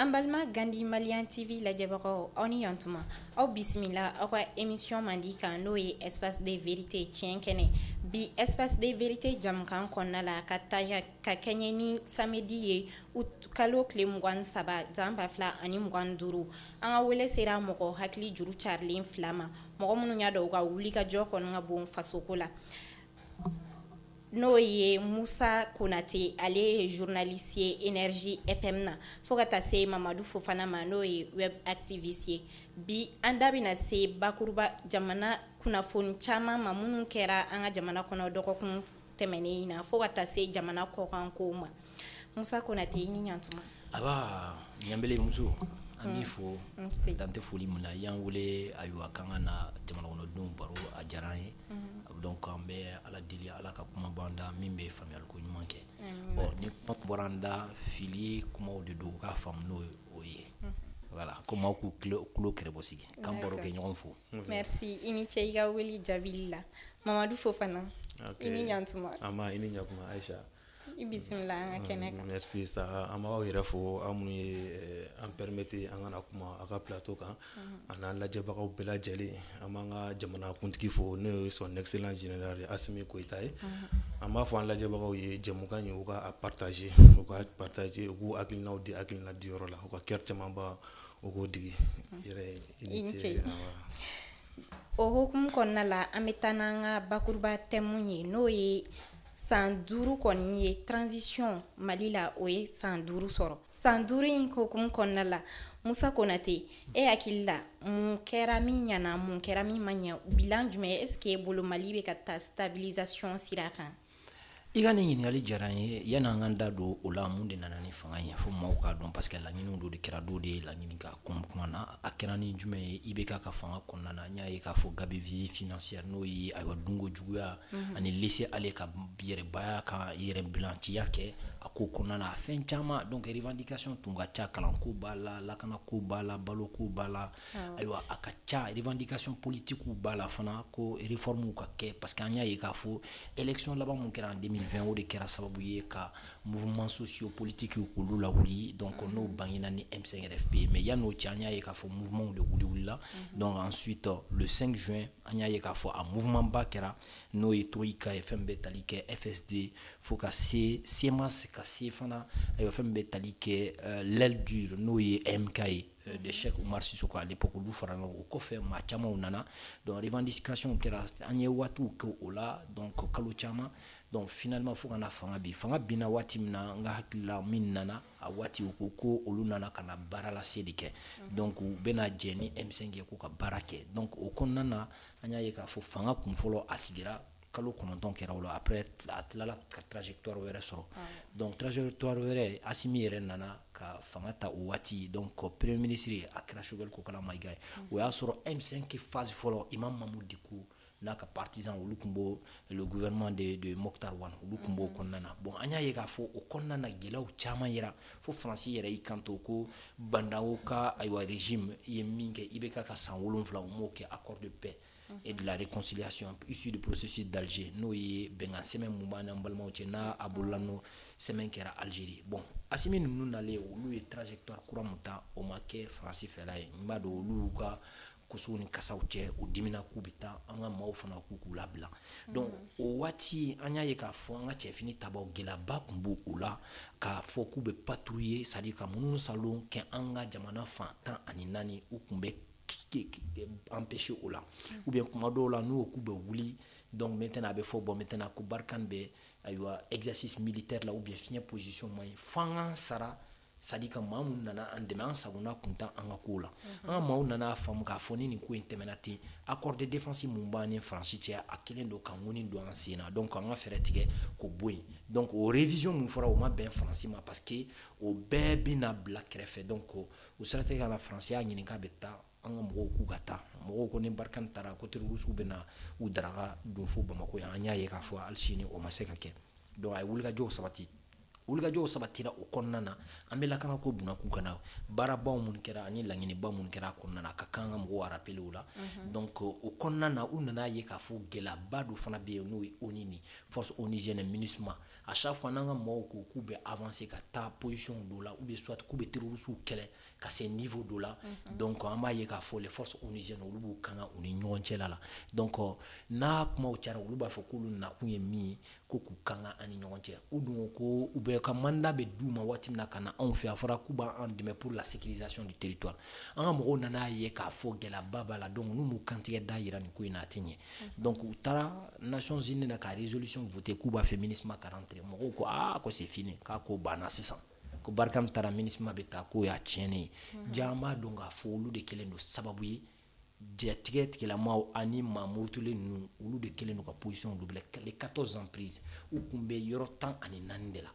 Ambalma Gandhi Malian TV la jabako oni yantuma aw bisimila aw ka émission mandi kan n'o ye espace de vérité tiɲɛ kɛnɛ bi espace de vérité jamukan kɔnɔna la ka kɛɲɛ ni samedi ye kalo tile 23 zan 2025 an ka wele sera mɔgɔ hakili juru carilen 2 ma mɔgɔ minnu y'a dɔn u ka wuli ka jɔ kɔnɔ ka bon fasoko la n'o ye Musa Konate ale ye journaliste ye Énergie FM na fo ka taa se Mamadou Fofana ma n'o ye web activiste ye bi an da bɛna se bakuruba jamana kunnafoni caman ma minnu kɛra an ka jamana kɔnɔ dɔgɔkun tɛmɛnen na fo ka taa se jamana kɔkan kow ma Musa Konate i ni ɲantuma aba ɲambele muso an b'i fo dante foli min na y'an wele ayiwa kan ka na jamana kɔnɔdenw baro a diyara an ye donc an bɛ ala deli ala ka kuma b'an da min bɛ faamuyali ko ɲuman kɛ ni kuma bɔra an da fili kumaw de don u k'a faamu n'o o ye voilà comme aw k'u tulo kɛrɛbɔ sigi k'an baro kɛ ɲɔgɔn fo merci i ni cɛ i ka weli jaabili la Mamadou Fofana i ni ɲantuma ama i ni ɲantuma Aïcha i bisimila an ka kɛnɛ kan merci ça an b'aw yɛrɛ fo aw minnu ye an permettre an kana kuma a ka plateau kan an n'an lajɛbagaw bɛɛ lajɛlen an b'an ka jamana kuntigi fo n'o ye son excellence général Assimi Goïta ye an b'a fɔ an lajɛbagaw ye jɛmukan ye u ka partager u k'u hakilinaw di hakilina di yɔrɔ la u ka kɛr camanba u k'o digi yɛrɛ i ni ce o hukumu kɔnɔna la an bɛ taa n'an ka bakuruba thème ye n'o ye san 5 kɔni ye transition Mali la o ye san 5 sɔrɔ san 5 in hukumu kɔnɔna la Musa Konate e hakili la mun kɛra min ɲana mun kɛra min ma ɲɛ bilan jumɛn est-ce que bolo Mali bɛ ka taa stabilisation sira kan i ka nin ɲininkali diyara n ye yanni an ka da don o la mun de nana ni fanga ye fo maaw k'a dɔn parce que laɲiniw dɔ de kɛra dɔ de ye laɲini ka kuma na a kɛra ni jumɛn ye i bɛ ka fanga kɔnɔna na n y'a ye k'a fɔ gabe vie financière n'o ye ayiwa dunko juguya ani laisser aller ka yɛrɛbaya ka yɛrɛ bilanciya kɛ a ko kɔnɔna na fɛn caman donc revendication tun ka ca kalanko b'a la lakanako b'a la baloko b'a la ayiwa a ka ca revendication politique b'a la fana ko réforme ka kɛ parce que an y'a ye k'a fɔ élection laban mun kɛra en 2020 o de kɛra sababu ye ka mouvement socio-politique k'olu lawuli donc n'o bangena ni M5RFP mais yan'o cɛ an y'a ye k'a fɔ mouvement de wulila donc ensuite le 5 juin an y'a ye k'a fɔ a mouvement ba kɛra n'o ye Troïka ye fɛn bɛɛ tali kɛ FSD fo ka se CEMAS ka se fana ayiwa fɛn bɛɛ tali kɛ l'aile dure n'o ye MK ye de Cheikh Oumar Sissoko à l'époque olu fara ɲɔgɔn o kɔfɛ maa camanw nana donc revendication kɛra an ye waatiw kɛ o la donc kalo caman donc finalement fo kana fanga binna waati min na n ka hakili la min nana a waati u ko olu nana ka na baara lase de kɛ donc u bɛna jɛ ni M5 ye k'u ka baara kɛ donc o kɔnɔna na an y'a ye k'a fɔ fanga kun fɔlɔ a sigira kalo 9 kɛra o la après a tilala ka trajectoire wɛrɛ sɔrɔ donc trajectoire wɛrɛ Assimi yɛrɛ nana ka fanga ta o waati donc premier ministre a kɛra Choguel Kokala Maïga ye o y'a sɔrɔ M5 phase fɔlɔ Imam Mamadou Dicko n'a ka partisan olu kun b'o le gouvernement de Mokhtar Wane olu kun b'o kɔnɔna na bon an y'a ye k'a fɔ o kɔnɔna na gɛlɛyaw caman yera fo Faransi yɛrɛ y'i kanto ko Bandawo ka ayiwa régime i ye min kɛ i bɛ ka san 7 o m'o kɛ accord de paix et de la réconciliation issu du processus d'Alger n'o ye bɛnkan sɛbɛn mun b'an n'an balimaw cɛ n'a bolola n'o sɛbɛn kɛra Algérie bon Assimi ninnu nalen olu ye trajectoire kura mun ta o ma kɛ Faransi fɛla ye n b'a dɔn olu ka kosow ni kasaw cɛ o dimina k'u bɛ taa an ka maaw fana k'u labila donc o waati an y'a ye k'a fɔ an ka cɛfini tabaw gɛlɛyaba tun b'o o la k'a fɔ k'u bɛ patrouiller c'est à dire ka munumunu salon kɛ an ka jamana fan 14 u tun bɛ empêcher o la ou bien kuma dɔw la n'u k'u bɛ wuli donc maintenant a bɛ fɔ bon maintenant ko Barkhane bɛ ayiwa exercice militaire la ou bien fiɲɛ position man ɲi f'an sara c'est à dire que maa mun nana an dɛmɛ an sagona kun tan an ka kow la an ka maaw nana faamu k'a fɔ ni nin ko in tɛmɛna ten accord de défense mun b'an ni Faransi cɛ a kelen don ka ŋɔni don an sen na donc an ka fɛɛrɛ tigɛ k'o bɔ yen donc o révision mun fɔra o ma bɛn Faransi ma parce que o bɛɛ bɛna bila kɛrɛfɛ donc o siratigɛ kan na Faransi y'a ɲini k'a bɛ taa an ka mɔgɔw k'u ka taa mɔgɔw ko ni Barkhane taara ko terroristes bɛna u daraka don fo Bamako yan an y'a ye k'a fɔ hali sini o ma se ka kɛ donc a ye wulikajɔw sabati wulikajɔw sabatira o kɔnɔna na an bɛ lakana ko bunakun kana baarabaw mun kɛra ani laɲiniba mun kɛra a kɔnɔna na a ka kan ka mɔgɔw rappelé o la donc o kɔnɔna na u nana ye k'a fɔ gɛlɛyaba dɔ fana bɛ yen n'o ye ONU ni force onusienne MINUSMA à chaque fois n'an ka mɔgɔw ko k'u bɛ avancer ka taa position dɔ la ou bien soit k'u bɛ terroristes kɛlɛ ka se niveau dɔ la donc an b'a ye k'a fɔ les forces onusiennes olu b'u kanga u ni ɲɔgɔn cɛla la donc n'a kumaw cayara olu b'a fɔ k'olu nakun ye min ye ko k'u kanga ani ɲɔgɔn cɛ u dun ko u bɛ ka mandat bɛ d'u ma waati min na ka na anw fɛ a fɔra k'u b'an dɛmɛ pour la sécurisation du territoire an ka mɔgɔw nana ye k'a fɔ gɛlɛyaba b'a la donc n'u m'u kantigɛ da yira nin ko in na a tɛ ɲɛ donc u taara Nations Unies na ka résolution voter k'u b'a fɛ MINUSMA ka rentrer mɔgɔw ko ko c'est fini k'a ko banna sisan ko barikam taara MINUSMA bɛ taa k'o y'a tiɲɛnen ye jaa an b'a dɔn k'a fɔ olu de kɛlen don sababu ye diɲɛtigɛ tigilamaw ani maa murutulen ninnu olu de kɛlen don ka position double les 14 emprises u kun bɛ yɔrɔ 14 de la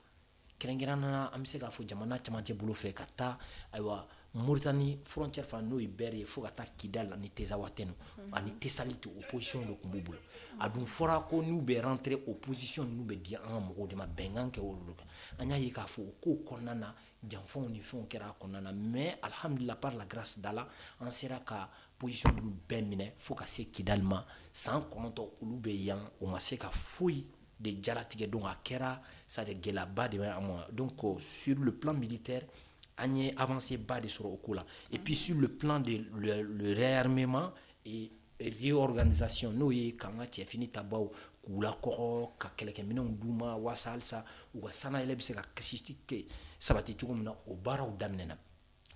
kɛrɛnkɛrɛnnana an bɛ se k'a fɔ jamana camancɛ bolo fɛ ka taa ayiwa Mauritanie frontière fan n'o ye Bɛri ye fo ka taa Kidal ani Tezawatène ani Tessalit o position de kun b'u bolo a dun fɔra ko n'u bɛ rentrer o position ninnu bɛ di an ka mɔgɔw de ma bɛnkan kɛ olu kan an y'a ye k'a fɔ o kow kɔnɔna na janfanw ni fɛnw kɛra a kɔnɔna na mais alhamdulillah par la grâce d'Allah an sera ka position ninnu bɛɛ minɛ fo ka se Kidal ma san 9 olu bɛ yan o ma se ka foyi de jalatigɛ donc a kɛra ça de gɛlɛyaba de bɛ an ma donc sur le plan militaire an ye avancé ba de sɔrɔ o ko la et puis sur le plan de le réarmement et réorganisation n'o ye k'an ka cɛfini tabaw k'u lakɔgɔ ka kɛlɛkɛminɛnw d'u ma walasa halisa u ka sanayɛlɛ bɛ se ka sabati cogo min na o baaraw daminɛna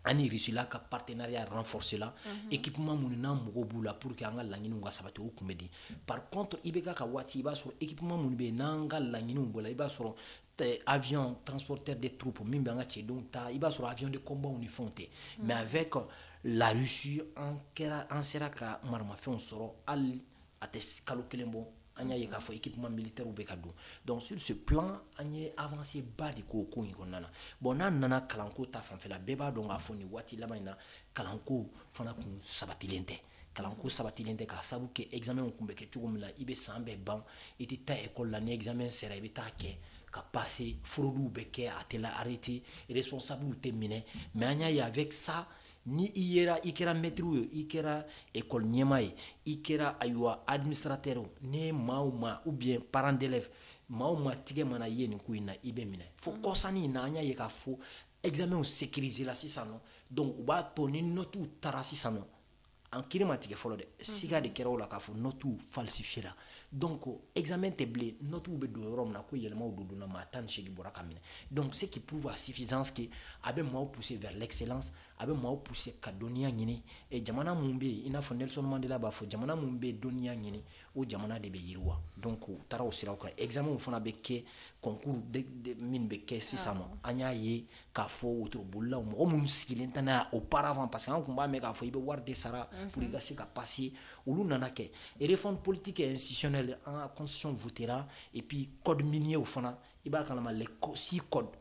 ani Russie ka partenariat renforcé la équipement minnu n'an mago b'u la pour que an ka laɲiniw ka sabati o kun bɛ di par contre i bɛ ka waati i b'a sɔrɔ équipement minnu bɛ yen n'an ka laɲiniw bɔra i b'a sɔrɔ avion transporteur des troupes min bɛ an ka cɛdenw ta i b'a sɔrɔ avion de combat ni fɛnw tɛ mais avec la Russie an sera ka maramafɛnw sɔrɔ hali a tɛ kalo kelen bɔ an y'a ye k'a fɔ équipement militaire bɛ ka don donc sur ce plan an ye avancé ba de k'o ko in kɔnɔna na bon n'an nana kalanko ta fanfɛla bɛɛ b'a dɔn k'a fɔ nin waati laban in na kalanko fana kun sabatilen tɛ kalanko sabatilen tɛ k'a sababu kɛ examen kun bɛ kɛ cogo min na i bɛ san bɛɛ ban i tɛ taa école la ni examen sera i bɛ taa kɛ ka passer fraude bɛ kɛ a tɛ la arrêter responsable tɛ minɛ mais an y'a ye avec ça ni i kɛra maître ye i kɛra école ɲɛmaa ye i kɛra ayiwa administrateur ne maa o maa ou bien parent d'élève maa o maa tigɛ mana ye nin ko in na i bɛ minɛ fo kɔsanni in na an y'a ye k'a fɔ examen sécurisé la sisan nɔ donc u b'a to ni notes taara sisan nɔ an kiri ma tigɛ fɔlɔ dɛ siga de kɛra o la k'a fɔ notes falsifiera donc examen tɛ bilen notes bɛ don yɔrɔ min na ko yɛlɛmaw don donna maa 18 bɔra ka minɛ donc ce qui prouve à suffisance que a bɛ maaw pousser vers l'excellence a bɛ maaw pousser ka dɔnniya ɲini jamana mun bɛ yen i n'a fɔ Nelson Mandela b'a fɔ jamana mun bɛ dɔnniya ɲini o jamana de bɛ yiriwa donc u taara o siraw kan examen fana bɛ kɛ concours min bɛ kɛ sisan nɔ an y'a ye k'a fɔ wotorobolila mɔgɔ minnu sigilen tɛ n'a auparavant parce que an tun b'a mɛn k'a fɔ i bɛ wari de sara pour i ka se ka passer olu nana kɛ réforme politique et institutionnelle an ka constitution votera et puis code minier fana i b'a kalama les 6 codes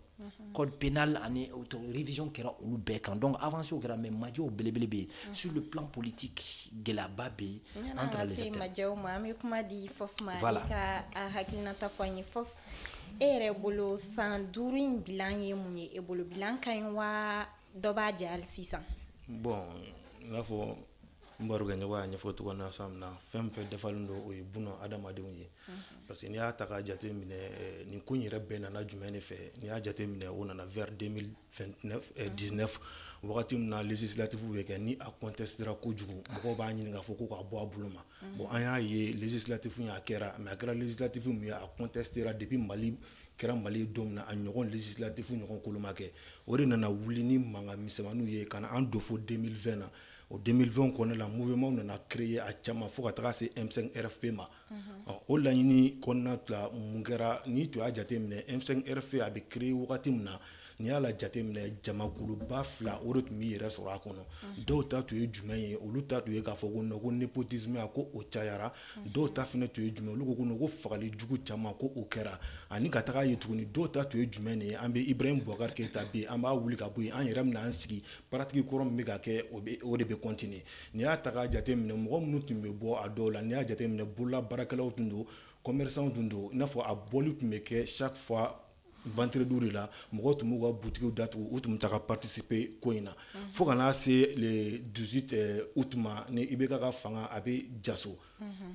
code pénal ani révision kɛra olu bɛɛ kan donc avancé kɛra mais majɛw belebele bɛ yen sur le plan politique gɛlɛyaba bɛ yen entre les acteurs majɛw ma an bɛ kuma di Fɔf ma i ka hakilinata fɔ an ye Fɔf e yɛrɛ bolo san 5 in bilan ye mun ye e bolo bilan ka ɲi wa dɔ b'a jɛ hali sisan bon i n'a fɔ n barokɛ ɲɔgɔn y'a ɲɛfɔ cogo min na san min na fɛn fɛn dafalen don o ye buna adamadenw ye parce que n'i y'a ta k'a jate minɛ nin ko in yɛrɛ bɛɛ nana jumɛn de fɛ n'i y'a jate minɛ o nana vers 2019 wagati min na législatif bɛ kɛ ni a contestera kojugu mɔgɔw b'a ɲini k'a fɔ ko k'a bɔ a bolo ma bon an y'a ye législatif y'a kɛra mais a kɛra législatif min ye a contestera depuis Mali kɛra Mali don min na a ɲɔgɔn législatif ɲɔgɔn koloma kɛ o de nana wuli ni mankan misɛnmaninw ye ka na an don fo 2020 na o 2020 kɔnɔna la mouvement nana créer a caman fo ka taga se M5 RFP ma o laɲini kɔnɔna la mun kɛra ni tu y'a jate minɛ M5 RFP a bɛ créer wagati min na n'i y'a la jate minɛ jamakuluba 2 o de tun b'i yɛrɛ sɔrɔ a kɔnɔ dɔw ta tun ye jumɛn ye olu ta tun ye k'a fɔ ko non ko népotisme a ko o cayara dɔw ta fana tun ye jumɛn olu ko non ko fagali jugu caman ko o kɛra ani ka taga ye tuguni dɔw ta tun ye jumɛn de ye an bɛ Ibrahim Boubacar Keita bɛ yen an b'a wuli ka bɔ yen an yɛrɛ bɛna an sigi pratique kɔrɔ min bɛ ka kɛ o de bɛ continuer n'i y'a ta k'a jate minɛ mɔgɔ minnu tun bɛ bɔ a dɔw la n'i y'a jate minɛ bolola baarakɛlaw tun don commerçants tun don i n'a fɔ a bɔli tun bɛ kɛ chaque fois vendredi de la mɔgɔw tun b'u ka boutiques datugu u tun bɛ taa participer ko in na fo ka n'a se le 18 août ma ni IBK ka fanga a bɛ jaso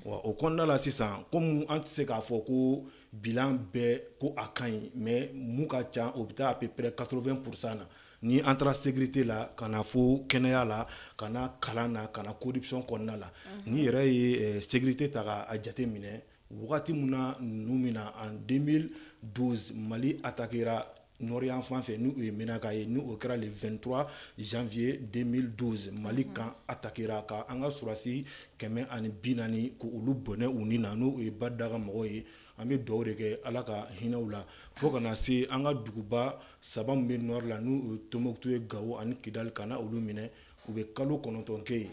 wa o kɔnɔna la sisan comme an tɛ se k'a fɔ ko bilan bɛɛ ko a ka ɲi mais mun ka ca o bɛ taa à peu près 80% na ni an taara sécurité la ka na fo kɛnɛya la ka na kalan na ka na corruption kɔnɔna la ni yɛrɛ ye sécurité ta k'a jate minɛ wagati min na ninnu min na en 2012 Mali attaquera Nord fan fɛ ni o ye Menaka ye ni o kɛra le 23 janvier 2012 Mali kan attaquera ka an ka sɔrɔdasi 140 ko olu bɔnɛ u ni na n'o ye Bada ka mɔgɔw ye an bɛ dugawu de kɛ Ala ka hinɛw la fo ka na se an ka duguba saba min bɛ Nord la n'o ye Tombouctou ye Gao ani Kidal ka na olu minɛ u bɛ kalo 9 kɛ yen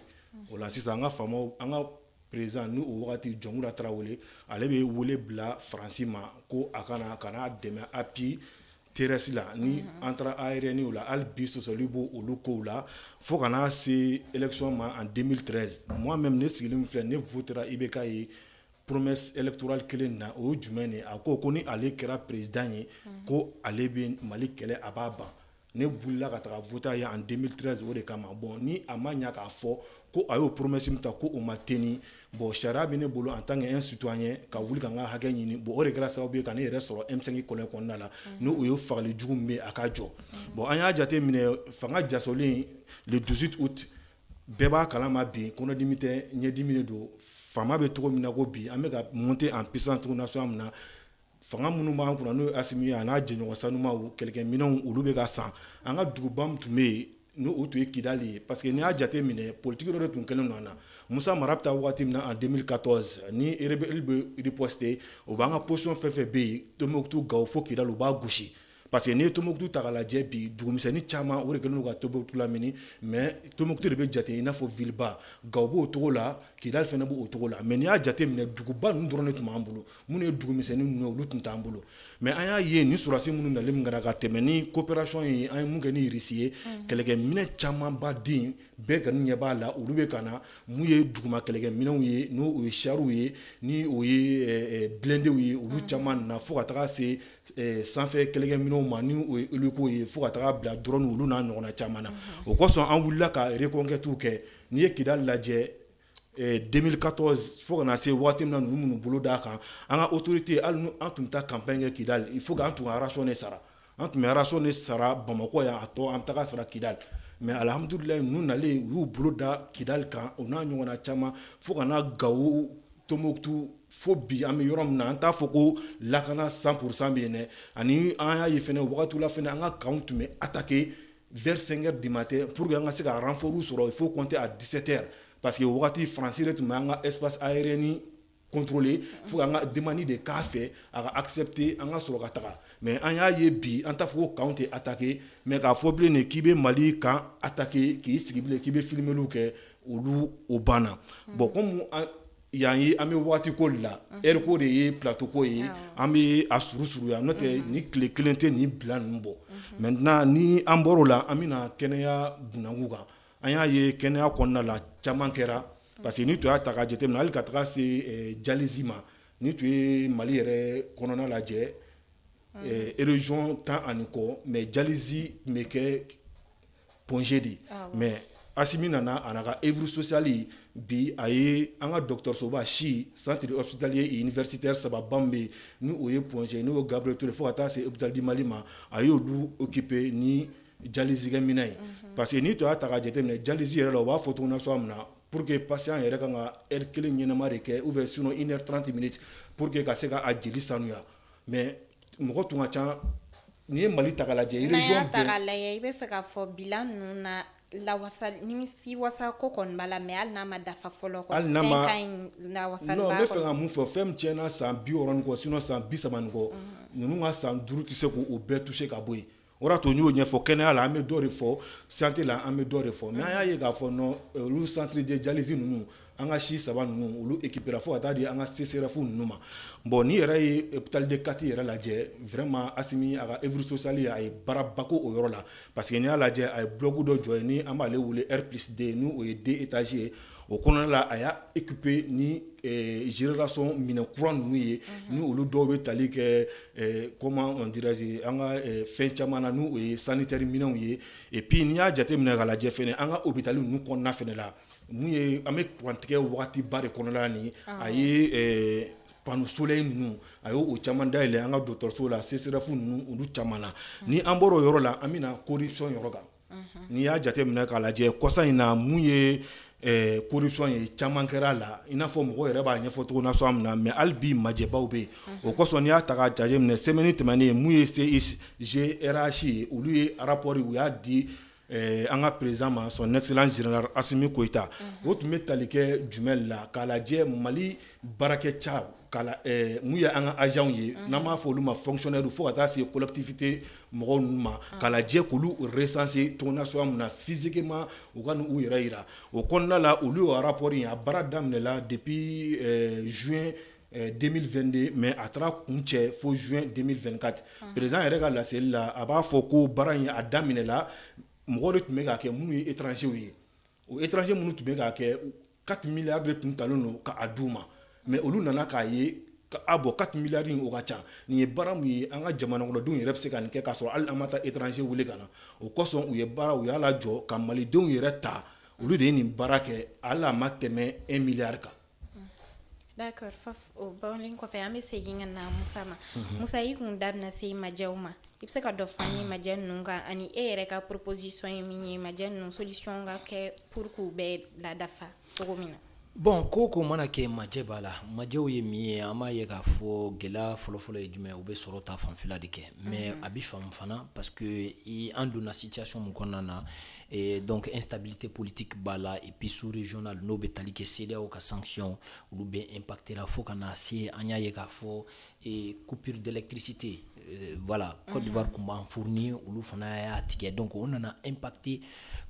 o la sisan an ka faamaw an ka président ni o wagati Jɔnkura Tarawele ale bɛ wele bila Faransi ma ko a kana dɛmɛ appui terrestre la ni an taara aérienne la hali bi sɔsɔli b'o olu kow la fo ka n'a se élection ma en 2013 moi-même ne sigilen filɛ ne votera IBK ye promesse électorale kelen na o ye jumɛn de a ko ni ale kɛra président ye ko ale bɛ Mali kɛlɛ a b'a ban ne bulila ka taga voter ye en 2013 o de kama bon ni a ma ɲa k'a fɔ ko a y'o promesse min ta ko o ma teni bon sariya bɛ ne bolo en tant que un citoyen ka wuli ka n ka hakɛ ɲini bon o de kɛra sababu ye ka ne yɛrɛ sɔrɔ M5 kɔlɔn kɔnɔna la ni o ye fagali jugu min bɛ a ka jɔ bon an y'a jate minɛ fanga jasolen le 18 août bɛɛ b'a kalama bi kɔnɔdimi tɛ ɲɛdimi de don fama bɛ cogo min na ko bi an bɛ ka monter en puissance nationale min na fanga minnu b'an kunna n'o ye Asimi ye a n'a jɛɲɔgɔn sanumaw kɛlɛkɛminɛnw olu bɛ ka san an ka duguba min tun bɛ yen n'o tun ye Kidali ye parce que n'i y'a jate minɛ politique dɔ de tun kɛlen don an na Musa Mara bɛ taa wagati min na en 2014 ni rebelle bɛ riposter o b'an ka position fɛn fɛn bɛ yen Tombouctou Gao fo Kidal u b'a gosi parce que n'i ye Tombouctou ta k'a lajɛ bi dugumisɛnnin caman o de kɛlen don ka Tombouctou lamini mais Tombouctou de bɛ jate i n'a fɔ villeba Gao b'o cogo la Kidal fana b'o cogo la mais n'i y'a jate minɛ duguba ninnu dɔrɔn de tun b'an bolo minnu ye dugumisɛnnin ninnu olu tun t'an bolo mais an y'a ye ni sɔrɔdasi minnu nalen min kɛra ka tɛmɛ ni coopération ye an ye mun kɛ ni Irisi ye kɛlɛkɛminɛ camanba den bɛɛ kɔni ɲɛ b'a la olu bɛ ka na mun ye duguma kɛlɛkɛminɛnw ye n'o ye chariw ye ni o ye blindew ye olu caman na fo ka taga se sanfɛ kɛlɛkɛminɛnw ma ni o ye hélico ye fo ka taga bila drone olu n'a ɲɔgɔnna caman na o kosɔn an wulila ka reconquêtes kɛ n'i ye Kidal lajɛ 2014 fo ka na se waati min na ninnu minnu bolo d'a kan an ka autorité hali an tun bɛ taa campagne kɛ Kidal il faut que an tun ka ration de sara an tun bɛ ration de sara Bamakɔ yan a tɔ an bɛ taga sara Kidal mais alhamdulilayi ninnu nalen u y'u bolo da Kidal kan o n'a ɲɔgɔnna caman fo ka na Gao Tombouctou fo bi an bɛ yɔrɔ min na an t'a fɔ ko lakana 100% bɛ yen dɛ ani an y'a ye fɛnɛ wagatiw la fɛnɛ an ka camps tun bɛ attaquer vers 5 heures du matin pour que an ka se ka renfort sɔrɔ il faut compter à 17 heures parce que wagati Faransi de tun bɛ an ka espace aérien contrôler fo an ka demande de k'a fɛ a ka accepter an ka sɔrɔ ka taga mais an y'a ye bi an t'a fɔ ko camps tɛ attaquer mais k'a fɔ bilen de k'i bɛ Mali camp attaquer k'i sigi bilen k'i bɛ filmeliw kɛ olu o banna bon comme yan ye an bɛ waati ko la heure ko de ye plateau ko ye an bɛ a surusuruya n'o tɛ ni tile kelen tɛ nin bila ninnu bɔ maintenant ni an bɔr'o la an bɛna kɛnɛya bunangu kan an y'a ye kɛnɛya kɔnɔna la caman kɛra parce que ni tun y'a ta k'a jateminɛ hali ka taga se dialyse ma ni tun ye Mali yɛrɛ kɔnɔna lajɛ région 10 ani kɔ mais dialyse tun bɛ kɛ Pongé de mais Asimi nana a n'a ka œuvre sociale bi a ye an ka dɔgɔtɔrɔsoba si centre hospitalier universitaire sababa min bɛ yen ni o ye Pongé n'o ye Gabriel Touré fo ka taa se hôpital du Mali ma a y'olu occupé ni dialyse kɛminɛn ye parce que n'i tun y'a ta k'a jateminɛ dialyse yɛrɛ la u b'a fɔ cogo na cogoya min na pour que patient yɛrɛ kan ka heure kelen ɲɛnama de kɛ ou bien sinon 1 heure 30 minutes pour que ka se ka a jeli sanuya mais mɔgɔ tun ka ca n'i ye Mali ta k'a lajɛ région bɛɛ n'a y'a ta k'a lajɛ i bɛ fɛ k'a fɔ bilan ninnu na nimisi wasa ko kɔni b'a la mais hali n'a ma dafa fɔlɔ kɔ fɛn ka ɲi lawasali b'a kɔnɔ non ne fɛ ka mun fɔ fɛn min tiɲɛna san 60 kɔ sinon san 30 kɔ ninnu ka san 5 tɛ se k'o bɛɛ toucher ka bɔ yen o de y'a to n y'o ɲɛfɔ kɛnɛya la an bɛ dɔ de fɔ santé la an bɛ dɔ de fɔ mais an y'a ye k'a fɔ non olu centre de dialyse ninnu an ka si saba ninnu olu équipera fo ka taa di an ka CCRF ninnu ma bon ni yɛrɛ ye hôpital de Kati yɛrɛ lajɛ vraiment Asimi a ka œuvre sociale a ye baaraba k'o yɔrɔ la parce que n'i y'a lajɛ a ye bloc dɔ jɔ yen ni an b'ale wele R+D n'o ye 2 étages ye o kɔnɔna la a y'a équipé ni génération minɛn kura ninnu ye ni olu dɔw bɛ tali kɛ comment on dirait an ka fɛn caman na n'o ye sanitaire minɛnw ye et puis n'i y'a jateminɛ k'a lajɛ fɛnɛ an ka hôpital ninnu kɔnɔna fɛnɛ la mun ye an bɛ kurantigɛ wagatiba de kɔnɔna la ni a ye panneau soleil ninnu a y'o caman dayɛlɛ an ka dɔgɔtɔrɔso la CSRF ninnu olu caman na ni an bɔra o yɔrɔ la an bɛna corruption yɔrɔ kan n'i y'a jateminɛ k'a lajɛ kɔsa in na mun ye corruption ye caman kɛra la i n'a fɔ mɔgɔw yɛrɛ b'a ɲɛfɔ cogo nasɔn min na mais hali bi majɛbaw bɛ yen o kɔsɔn n'i y'a ta k'a jateminɛ semaine tɛmɛnen mun ye CIGRH ye olu ye rapport u y'a di an ka président ma son excellence général Assimi Goïta o tun bɛ tali kɛ jumɛn la k'a lajɛ Mali baarakɛca mun ye an ka agents ye n'an b'a fɔ olu ma fonctionnaires fo ka taa se collectivité mɔgɔw ninnu ma k'a lajɛ k'olu recenser cogo nasɔn min na physiquement u ka n'u yɛrɛ yira o kɔnɔna la olu y'o rapport in a baara daminɛla depuis juin 2022 mais a taara kun cɛ fo juin 2024 président yɛrɛ ka laseli la a b'a fɔ ko baara in a daminɛla mɔgɔw de tun bɛ k'a kɛ minnu ye étrangers ye o étrangers minnu tun bɛ k'a kɛ 4 milliards de tun talen don k'a d'u ma mais olu nana k'a ye a bɔ 4 milliards in o ka ca nin ye baara min ye an ka jamana kɔnɔdenw yɛrɛ bɛ se ka nin kɛ k'a sɔrɔ hali an ma taa étranger wele ka na o kosɔn u y'a lajɔ ka malidenw yɛrɛ ta olu de ye nin baara kɛ hali a ma tɛmɛ 1 milliard kan. D'accord, Faf, o bawlen kɔfɛ an bɛ segin ka na Musa ma. Musa i kun da bɛna se majɛw ma. I bɛ se ka dɔ fɔ an ye majɛ ninnu kan ani e yɛrɛ ka proposition ye min ye majɛ ninnu solution ka kɛ pour k'u bɛɛ ladafa cogo min na. Bon ko mana kɛ majɛ b'a la majɛw ye min ye an b'a ye k'a fɔ gɛlɛya fɔlɔfɔlɔ ye jumɛn u bɛ sɔrɔ ta fanfɛla de kɛ mais a bɛ faamu fana parce que an donna situation min kɔnɔna na donc instabilité politique b'a la et puis sous régional n'o bɛ tali kɛ CEDEAO ka sanction olu bɛ impacter la fo ka na se an y'a ye k'a fɔ coupure d'électricité voilà Côte d'Ivoire kun b'an fournir olu fana y'a tigɛ donc o nana impacter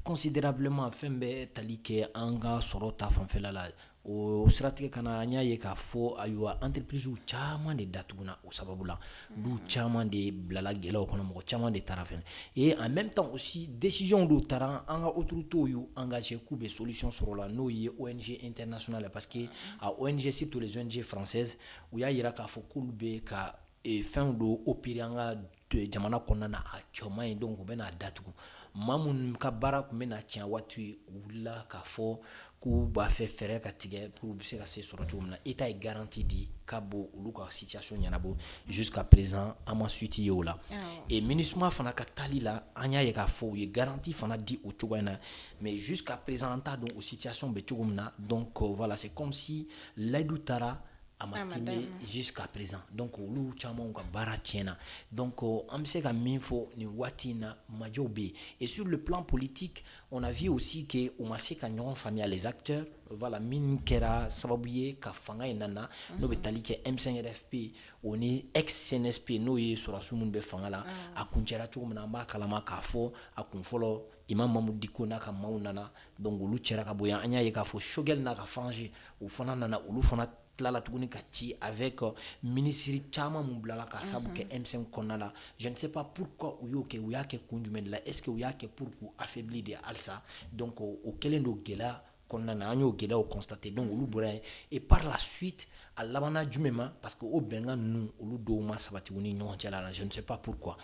considérablement fɛn bɛ tali kɛ an ka sɔrɔ ta fanfɛla la o siratigɛ kana an y'a ye k'a fɔ ayiwa entreprise caman de datuguna o sababu la du caman de bilala gɛlɛyaw kɔnɔ mɔgɔ caman de taara fɛnɛ et en même temps aussi décision dɔw taara an ka autorités y'u engagé k'u bɛ solution sɔrɔ la n'o ye ONG internationale parce que a ONG surtout les ONG françaises u y'a yira k'a fɔ k'olu bɛ ka fɛnw dɔ opérer an ka jamana kɔnɔna na a cɛman ye donc u bɛna datugu maa minnu ka baara tun bɛna tiɲɛ waati u wulila k'a fɔ k'u b'a fɛ fɛɛrɛ ka tigɛ pour u bɛ se ka se sɔrɔ cogo min na État ye garantie di k'a bɔ olu ka situation ɲɛnabɔ jusqu'à présent an ma suite ye o la et MINUSMA fana ka taali la an y'a ye k'a fɔ u ye garantie fana di o cogoya in na mais jusqu'à présent an t'a dɔn o situation bɛ cogo min na donc voilà c'est comme si layidu taara a ma tɛmɛ jusqu'à présent donc olu caman ka baara tiɲɛna donc an bɛ se ka min fɔ nin waati in na majɛw bɛ yen et sur le plan politique on a vu aussi que u ma se ka ɲɔgɔn faamuya les acteurs voilà min kɛra sababu ye ka fanga in nana n'o bɛ tali kɛ M5RFP o ni ex-CNSP n'o ye sɔrɔdasiw minnu bɛ fanga la a kuncɛra cogo min na an b'a kalama k'a fɔ a kun fɔlɔ Imam Mamadou Diko n'a ka maaw nana donc olu cɛra ka bɔ yan an y'a ye k'a fɔ Choguel n'a ka Fange u fana nana olu fana tilala tuguni ka ci avec ministre caman mun bilala ka sabu kɛ M5 kɔnɔna la je ne sais pas pourquoi u y'o kɛ u y'a kɛ kun jumɛn de la est-ce que u y'a kɛ pour k'u affaiblir de halisa donc o kɛlen don gɛlɛya kɔnɔna na an y'o gɛlɛyaw constater donc olu bɔra yen et par la suite a labanna jumɛn ma parce que o bɛnkan ninnu olu dɔw ma sabati u ni ɲɔgɔn cɛ la je ne sais pas pourquoi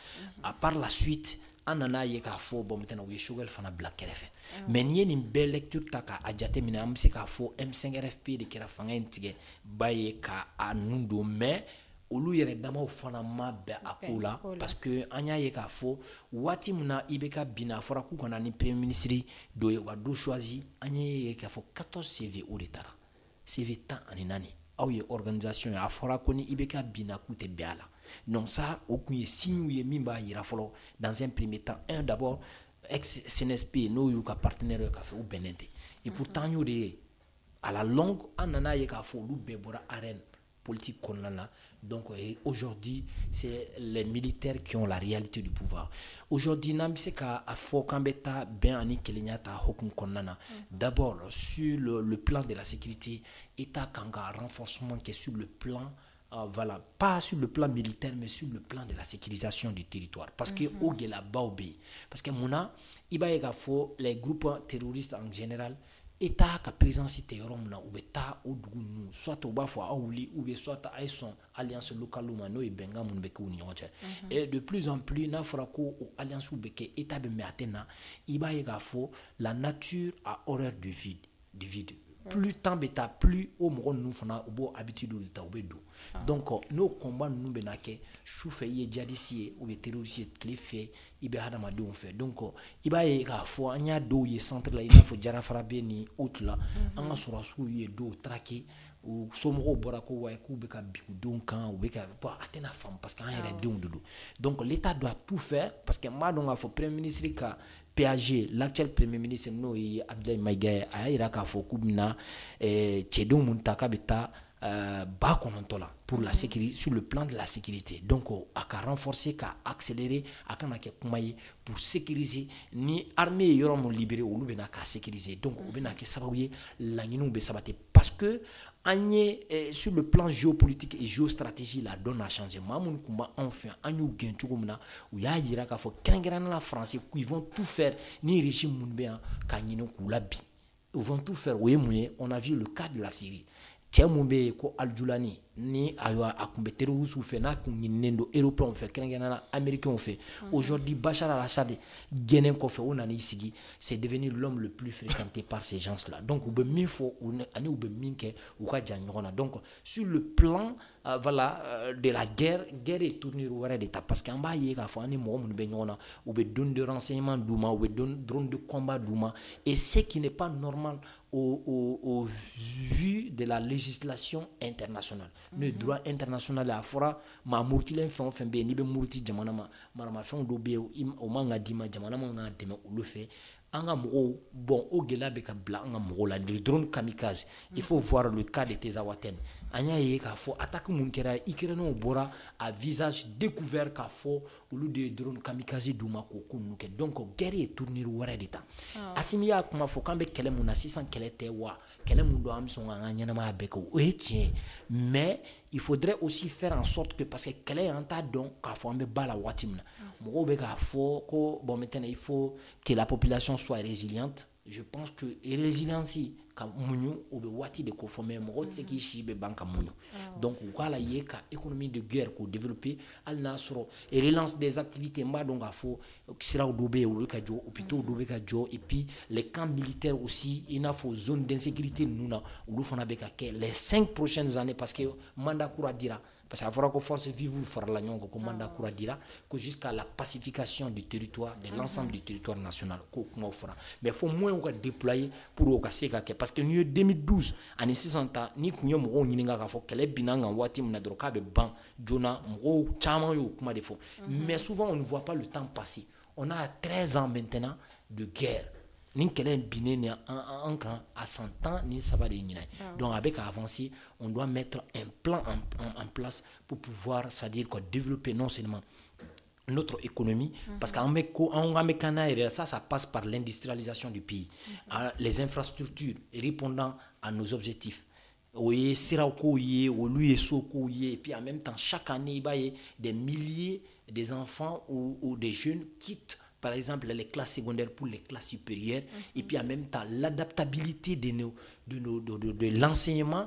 à part la suite an nana ye k'a fɔ bon maintenant u ye Choguel fana bila kɛrɛfɛ mais n'i ye nin bɛɛ lecture ta k'a jateminɛ an bɛ se k'a fɔ M5RFP de kɛra fanga in tigɛ ba ye k'a nun don mais olu yɛrɛ damaw fana ma bɛn a ko la parce que an y'a ye k'a fɔ waati min na IBK binna a fɔra k'u kana ni premier ministre dɔ ye u ka dɔ choisi an ye k'a fɔ 14 CV o de taara CV 14 aw ye organisation ye a fɔra ko ni IBK binna k'u tɛ bɛn a la donc ça o kun ye signe ye min b'a yira fɔlɔ dans un premier temps d'abord ex-CNSP n'o y'u ka partenaire ye k'a fɔ u bɛnnen tɛ et pourtant y'o de ye à la longue an nana ye k'a fɔ olu bɛɛ bɔra arène politique kɔnɔna na donc aujourd'hui c'est les militaires qui ont la réalité du pouvoir aujourd'hui n'an bɛ se k'a fɔ k'an bɛ taa bɛn ani kelenya ta hokumu kɔnɔna na d'abord sur le plan de la sécurité État kan ka renforcement kɛ sur le plan voilà, pas sur le plan militaire mais sur le plan de la sécurisation du territoire parce que au gɛlɛyabaw bɛ yen parce que mun na i b'a ye k'a fɔ les groupes terroristes en général état ka présence te yɔrɔ min na u bɛ taa o dugu ninnu soit u b'a fɔ aw wuli ou bien soit a ye sɔn alliance locale ma n'o ye bɛnkan minnu bɛ kɛ u ni ɲɔgɔn cɛ et de plus en plus n'a fɔra ko o alliance bɛ kɛ état bɛ mɛ a tɛ na i b'a ye k'a fɔ la nature a horreur du vide plus temps bɛ taa plus o mɔgɔ ninnu fana u b'o habitude de ta u bɛ don donc n'o combat ninnu bɛ na kɛ sufɛ i ye djihadiste ye ou bien terroriste ye tile fɛ i bɛ hadamadenw fɛ donc i b'a ye k'a fɔ an y'a dɔw ye centre la i n'a fɔ Jarafara bɛ ni autres la an ka sɔrɔsiw ye dɔw traqué u somɔgɔw bɔra ko wayi k'u bɛ ka bin u denw kan u bɛ ka bon a tɛna faamu parce que an yɛrɛ denw de don donc l'état doit tout faire parce que n b'a dɔn k'a fɔ premier ministre ka PAG l'actuel premier ministre n'o ye Abdoulaye Maïga ye a y'a yira k'a fɔ k'u bɛna cɛdenw mun ta k'a bɛ taa ba kɔnɔntɔ la pour la sécurité sur le plan de la sécurité donc a ka renforcer ka accélérer a kana kɛ kuma ye pour sécuriser ni armée ye yɔrɔ mun libérer olu bɛna ka sécuriser donc o bɛna kɛ sababu ye laɲiniw bɛ sabati parce que an ye sur le plan géopolitique et géostratégie la donne a changé maa minnu tun b'anw fɛ an y'u gɛn cogo min na u y'a yira k'a fɔ kɛrɛnkɛrɛnnenya français qu'ils vont tout faire ni régime minnu bɛ yan k'a ɲini k'u labin ils vont tout faire o ye mun ye on a vu le cas de la Syrie cɛ mun bɛ yen ko Aljulani ni ayiwa a tun bɛ terroristes fɛ n'a tun ɲininen don européens fɛ kɛrɛnkɛrɛnnenya américains fɛ aujourd'hui Bachar al-Assad gɛnnen kɔfɛ o nan'i sigi c'est devenu l'homme le plus fréquenté par ces gens-là donc u bɛ min fɔ ani u bɛ min kɛ u ka jan ɲɔgɔn na donc sur le plan voilà de la guerre ye tournure wɛrɛ de ta parce que an b'a ye k'a fɔ an ni mɔgɔ minnu bɛ ɲɔgɔn na u bɛ donne de renseignement d'u ma u bɛ drone de combat d'u ma et ce qui n'est pas normal au vu de la législation internationale le droit international a fɔra maa murutilen fɛn o fɛn bɛ yen n'i bɛ muruti jamana ma maramafɛnw dɔw bɛ yen o man ka d'i ma jamana man ka dɛmɛ olu fɛ an ka mɔgɔw bon o gɛlɛya bɛ ka bila an ka mɔgɔw la le drone kamikaze il faut voir le cas de Tezawaten an y'a ye k'a fɔ attaque mun kɛra Ukrainiens bɔra à visage découvert k'a fɔ olu de ye drone kamikaze d'u ma k'o ko ninnu kɛ donc guerre ye tournure wɛrɛ de ta Assimi y'a kuma fɔ k'an bɛ kɛlɛ mun na sisan kɛlɛ tɛ wa kɛlɛ mun don an bɛ sɔn k'an ka ɲɛnamaya bɛɛ kɛ o ye tiɲɛ mais il faudrait aussi faire en sorte que parce que kɛlɛ an t'a dɔn k'a fɔ an bɛ ba la waati min na mɔgɔw bɛ k'a fɔ ko bon maintenant il faut que la population soit résiliente je pense que résilience ka muɲu o bɛ waati de ko fɔ mais mɔgɔw tɛ se k'i si bɛ ban ka muɲu donc u k'a la ye ka économie de guerre k'o développer hali n'a sɔrɔ relance des activités n b'a dɔn k'a fɔ siraw dɔw bɛ yen olu ka jɔ hôpitaux dɔw bɛ ka jɔ et puis les camps militaires aussi i n'a fɔ zone d'insécurité ninnu na olu fana bɛ ka kɛ les 5 prochaines années parce que mandat kura dira parce qu'il fɔra ko force vive farala ɲɔgɔn kan ko mandat kura dira ko jusqu'à la pacification du territoire de l'ensemble du territoire national ko kumaw fɔra mais fo moyens ka déployer pour o ka se ka kɛ parce que n'i ye 2012 ani sisan ta ni kun ye mɔgɔw ɲininka k'a fɔ kɛlɛ binna an kan waati min na dɔrɔn k'a bɛ ban joona mɔgɔw caman y'o kuma de fɔ mais souvent on ne voit pas le temps passer on a 13 ans maintenant de guerre ni kɛlɛ in binnen ni an kan a san 10 ni 3 de ye ɲinan ye donc a bɛ ka avancer on doit mettre un plan en place pour pouvoir c'est-à-dire quoi développer non seulement notre économie parce qu'en Canada ça passe par l'industrialisation du pays les infrastructures répondant à nos objectifs o ye siraw kow ye olu ye so kow ye et puis en même temps chaque année il y a des milliers des enfants ou des jeunes quittent par exemple les classes secondaires pour les classes supérieures et puis en même temps l'adaptabilité de l'enseignement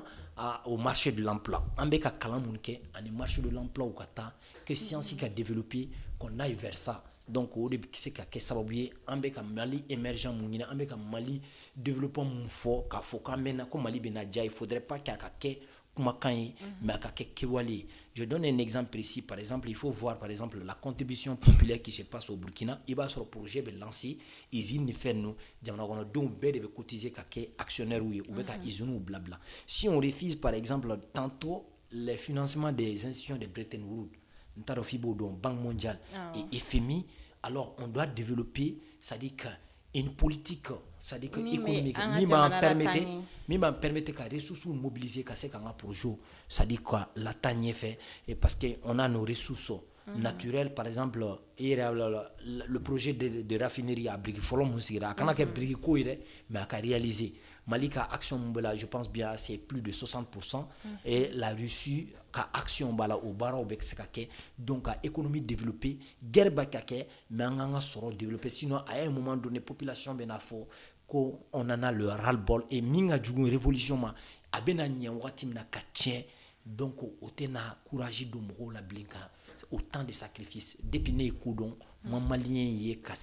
au marché de l'emploi an bɛ ka kalan mun kɛ ani marché de l'emploi u ka taa que science ka développer qu'on aille vers ça donc o de bɛ se ka kɛ sababu ye an bɛ ka Mali émergent mun ɲini an bɛ ka Mali développement mun fɔ k'a fɔ k'an bɛ na ko Mali bɛ na diya il faudrait pas k'a ka kɛ kumakan ye mais a ka kɛ kɛwale ye je donne un exemple précis par exemple il faut voir par exemple la contribution populaire qui se passe au Burkina i b'a sɔrɔ projet bɛ lancer usine ni fɛn ninnu jamana kɔnɔdenw bɛɛ de bɛ cotiser ka kɛ actionnaire ye u bɛ ka usines blabla si on refuse par exemple tantôt les financements des institutions de Bretton Woods n t'a dɔn f'i b'o dɔn Banque mondiale et FMI alors on doit développer c'est-à-dire que une politique c'est-à-dire que économique min b'an permettre ka ressources mobiliser ka se k'an ka projet c'est-à-dire quoi la taa ɲɛfɛ et parce que on a nos ressources naturel par exemple le projet de raffinerie à Biriki folo mun sigira a kana kɛ Biriki ko ye dɛ mais a ka réaliser Mali ka action mun bela je pense bien c'est plus de 60% et la Russie ka action bala o baaraw bɛ se ka kɛ donc ka économie développer guerre ba ka kɛ mais an ka sɔrɔ développer sinon à un moment donné population bɛ na fɔ ko on en a le ras-le-bol et min ka jugu révolution ma a bɛ na ɲɛ wagati min na ka tiɲɛ donc o tɛ na courage don mɔgɔw la bilen ka autant de sacrifices depuis ne ye ko dɔn ma malien ye ka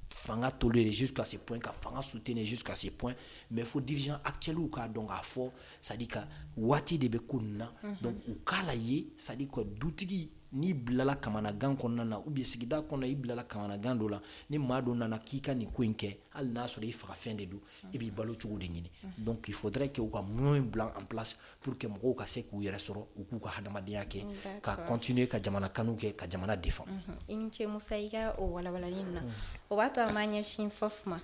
fanga tolérer jusqu'à ce point ka fanga soutenir jusqu'à ce point mais faut dirigeant actuel ou ka donc à fort ça dit ka wati de be kunna donc u kala ye ça dit ko dutigi ni bilala kamana gan konna na ou bien sigida konna i bilala kamana gan do la ni ma do nana kika ni ko inke al na so de fa fin de do et bi balo chugo de ngini donc il faudrait que ou ka moyen blanc en place pour que mo ka se ku yere soro u ku ka hadamadiya ke ka continuer ka jamana kanu ke ka jamana défend inche musaiga o wala wala ninna o wato amanya shin fofma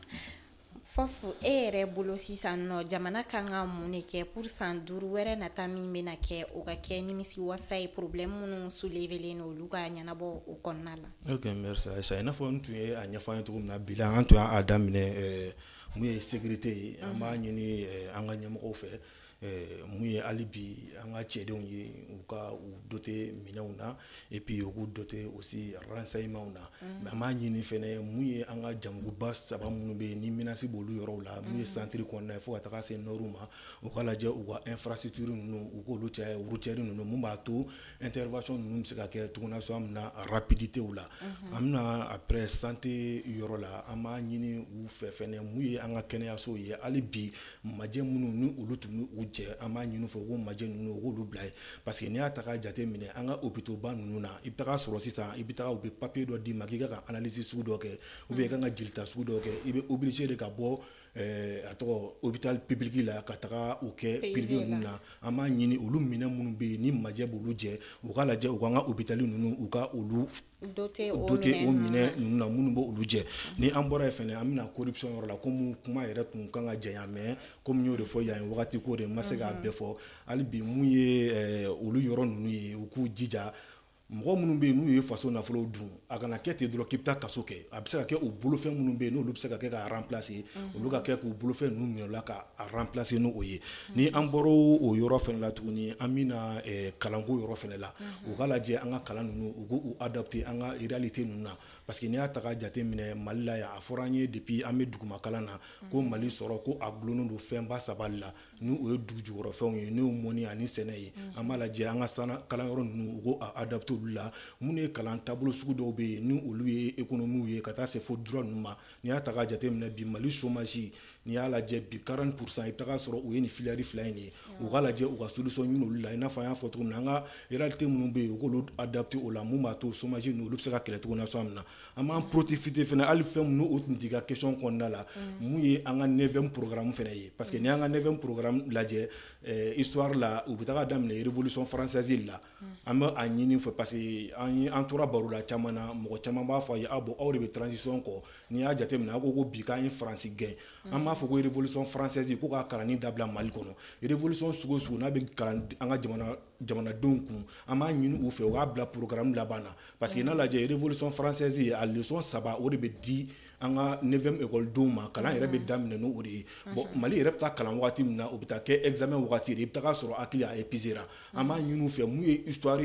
fofu ere bolo sisan no jamana kanga muneke pour san duru were na tami mena ke o ka ke nimisi wasai problème munu soulever no luga nyana bo o konnala. OK, merci Aisha. Ina fo ntu ye anya fa ntu na bilan antu adamine mu ye sécurité amba nyini anga nyamko fe mu ye alibi anga chedew yi u ka u doter minɛnw na et puis u ku doter aussi renseignement na mais amba nyini fene mu ye anga janguba saba munu be ni menace bolu yoro la mu ye centre kɔnɔ fo ka taga se noruma u ka lajɛ u ka infrastructure nunu u ko lu cɛ routière nunu mu b'a to intervention nunu se ka kɛ tuguna so amna rapidité u la amna après santé yoro la amba nyini u fɛ fene mu ye anga kɛnɛyaso ye alibi majɛ munu ni olu tunu u jɛ an b'a ɲini fɔ ko majɛ ninnu k'olu bila ye parce que n'i y'a ta k'a jate minɛ an ka hôpitaux ba ninnu na i bɛ taga sɔrɔ sisan i bɛ taga u bɛ papier dɔ d'i ma k'i ka ka analyse sugu dɔ kɛ ou bien i ka kan ka jelita sugu dɔ kɛ i bɛ obligé de ka bɔ a tɔgɔ hôpital public la ka taga o kɛ privé ninnu na an b'a ɲini olu minɛn minnu bɛ yen ni majɛ b'olu jɛ u ka lajɛ u ka an ka hôpital ninnu u ka olu doter o minɛn ninnu na minnu b'olu jɛ ni an bɔra yen fɛnɛ an bɛna corruption yɔrɔ la komi kuma yɛrɛ tun kan ka janya mais komi n y'o de fɔ yan ye wagati ko de ma se k'a bɛɛ fɔ hali bi mun ye olu yɔrɔ ninnu ye u k'u jija mɔgɔ minnu bɛ yen n'u ye faso nafolo dun a kana kɛ ten dɔrɔn k'i bɛ taa kaso kɛ a bɛ se ka kɛ u bolofɛn minnu bɛ yen n'olu bɛ se ka kɛ k'a remplacer olu ka kɛ k'u bolofɛn ninnu minɛ o la ka remplacer n'o ye ni an bɔra o yɔrɔ fɛnɛ la tuguni an bɛna kalanko yɔrɔ fɛnɛ la u ka lajɛ an ka kalan ninnu u k'u adapter an ka réalité ninnu na parce que n'i y'a ta k'a jate minɛ Mali la yan a fɔra an ye depuis an bɛ duguma kalan na ko Mali sɔrɔ ko a gulonnen don fɛnba saba de la ni o ye dugu jukɔrɔfɛnw ye n'o ye mɔni ani sɛnɛ ye an b'a lajɛ an ka kalanyɔrɔ ninnu u k'o adapter olu la minnu ye kalan taabolo sugu dɔw bɛ yen ni olu ye économiw ye ka taa se fo droit ninnu ma n'i y'a ta k'a jate minɛ bi Mali chômage n'i y'a lajɛ bi 40% i bɛ taga sɔrɔ u ye nin filière fila in de ye u ka lajɛ u ka solution ɲini olu la i n'a fɔ an y'a fɔ cogo min na an ka réalité minnu bɛ yen u k'olu adapter o la mun b'a to chômage ninnu olu bɛ se ka kɛlɛ cogo min na an b'an profiter fana hali fɛn minnu o tun t'i ka question kɔnɔna la mun ye an ka 9e programme fana ye parce que n'i y'an ka 9e programme lajɛ histoire la u bɛ taga daminɛ révolution française la an bɛ a ɲini fɛ parce que an tora baro la caman na mɔgɔ caman b'a fɔ a ye bon aw de bɛ transition kɔ n'i y'a jate minɛ aw ko bi k'an ye Faransi gɛn an b'a fɔ ko révolution française ko ka kalanni dabila Mali kɔnɔ révolution sugu o sugu n'a bɛ kalan an ka jamanadenw kun an b'a ɲini u fɛ u k'a bila programme laban na parce que n'a lajɛ révolution française a leçon saba o de bɛ di an ka 9e écoledenw ma kalan yɛrɛ bɛ daminɛ n'o de ye bon Mali yɛrɛ bɛ taa kalan wagati min na o bɛ taa kɛ examen wagati de i bɛ taga sɔrɔ hakili a épuisé ra an b'a ɲini u fɛ mun ye histoire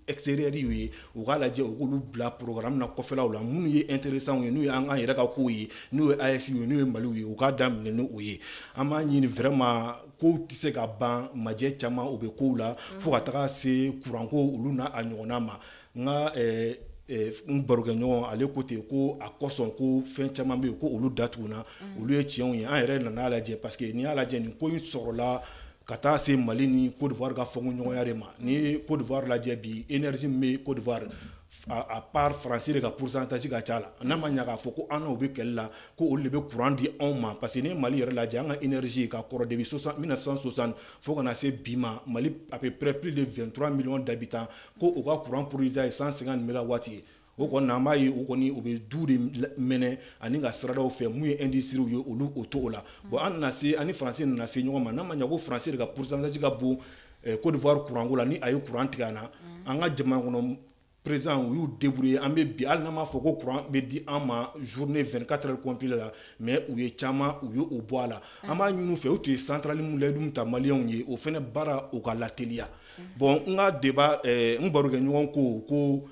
extérieur ye u k'a lajɛ u k'olu bila programme na kɔfɛlaw la minnu ye intéressant ye n'u ye an yɛrɛ ka kow ye n'u ye AES ye n'u ye Maliw ye u k'a daminɛ n'o ye an b'a ɲini vraiment kow tɛ se ka ban majɛ caman u bɛ kow la fo ka taga se courant ko olu n'a a ɲɔgɔnna ma n ka n barokɛɲɔgɔn ale ko ten ko a kɔsɔn ko fɛn caman bɛ yen ko olu datuguna olu ye tiɲɛw ye an yɛrɛ nan'a lajɛ parce que n'i y'a lajɛ nin ko in sɔrɔla ka taa se Mali ni Côte d'Ivoire ka fɔɲɔgɔnya de ma ni ye Côte d'Ivoire lajɛ bi énergie min bɛ Côte d'Ivoire à part Faransi de ka pourcentage ka ca la n'a ma ɲɛ k'a fɔ ko an n'o bɛ kɛlɛ la ko olu de bɛ courant di anw ma parce que ni Mali yɛrɛ lajɛ an ka énergie ka kɔrɔ depuis 1960 fo kana se bi ma Mali à peu près plus de 23 millions d'habitants ko u ka courant producteur ye 150 mégawatts ye o kɔni an b'a ye o kɔni o bɛ du de mɛnɛ ani ka siradaw fɛ mun ye industrie ye olu o to o la bon an nana se ani Faransi nana se ɲɔgɔn ma n'a ma ɲɛ ko Faransi de ka pourcentage ka bon Côte d'Ivoire courant ko la ni a ye courant tigɛ an na an ka jamana kɔnɔ président u y'u débrouiller an bɛ bi hali n'an m'a fɔ ko courant bɛ di an ma journée 24 heures complet la mais u ye caman u ye o bɔ a la an b'a ɲini u fɛ u tun ye centrale mun layidu min ta maliyɛnw ye o fana baara o ka lateliya bon n ka débat n barokɛɲɔgɔn ko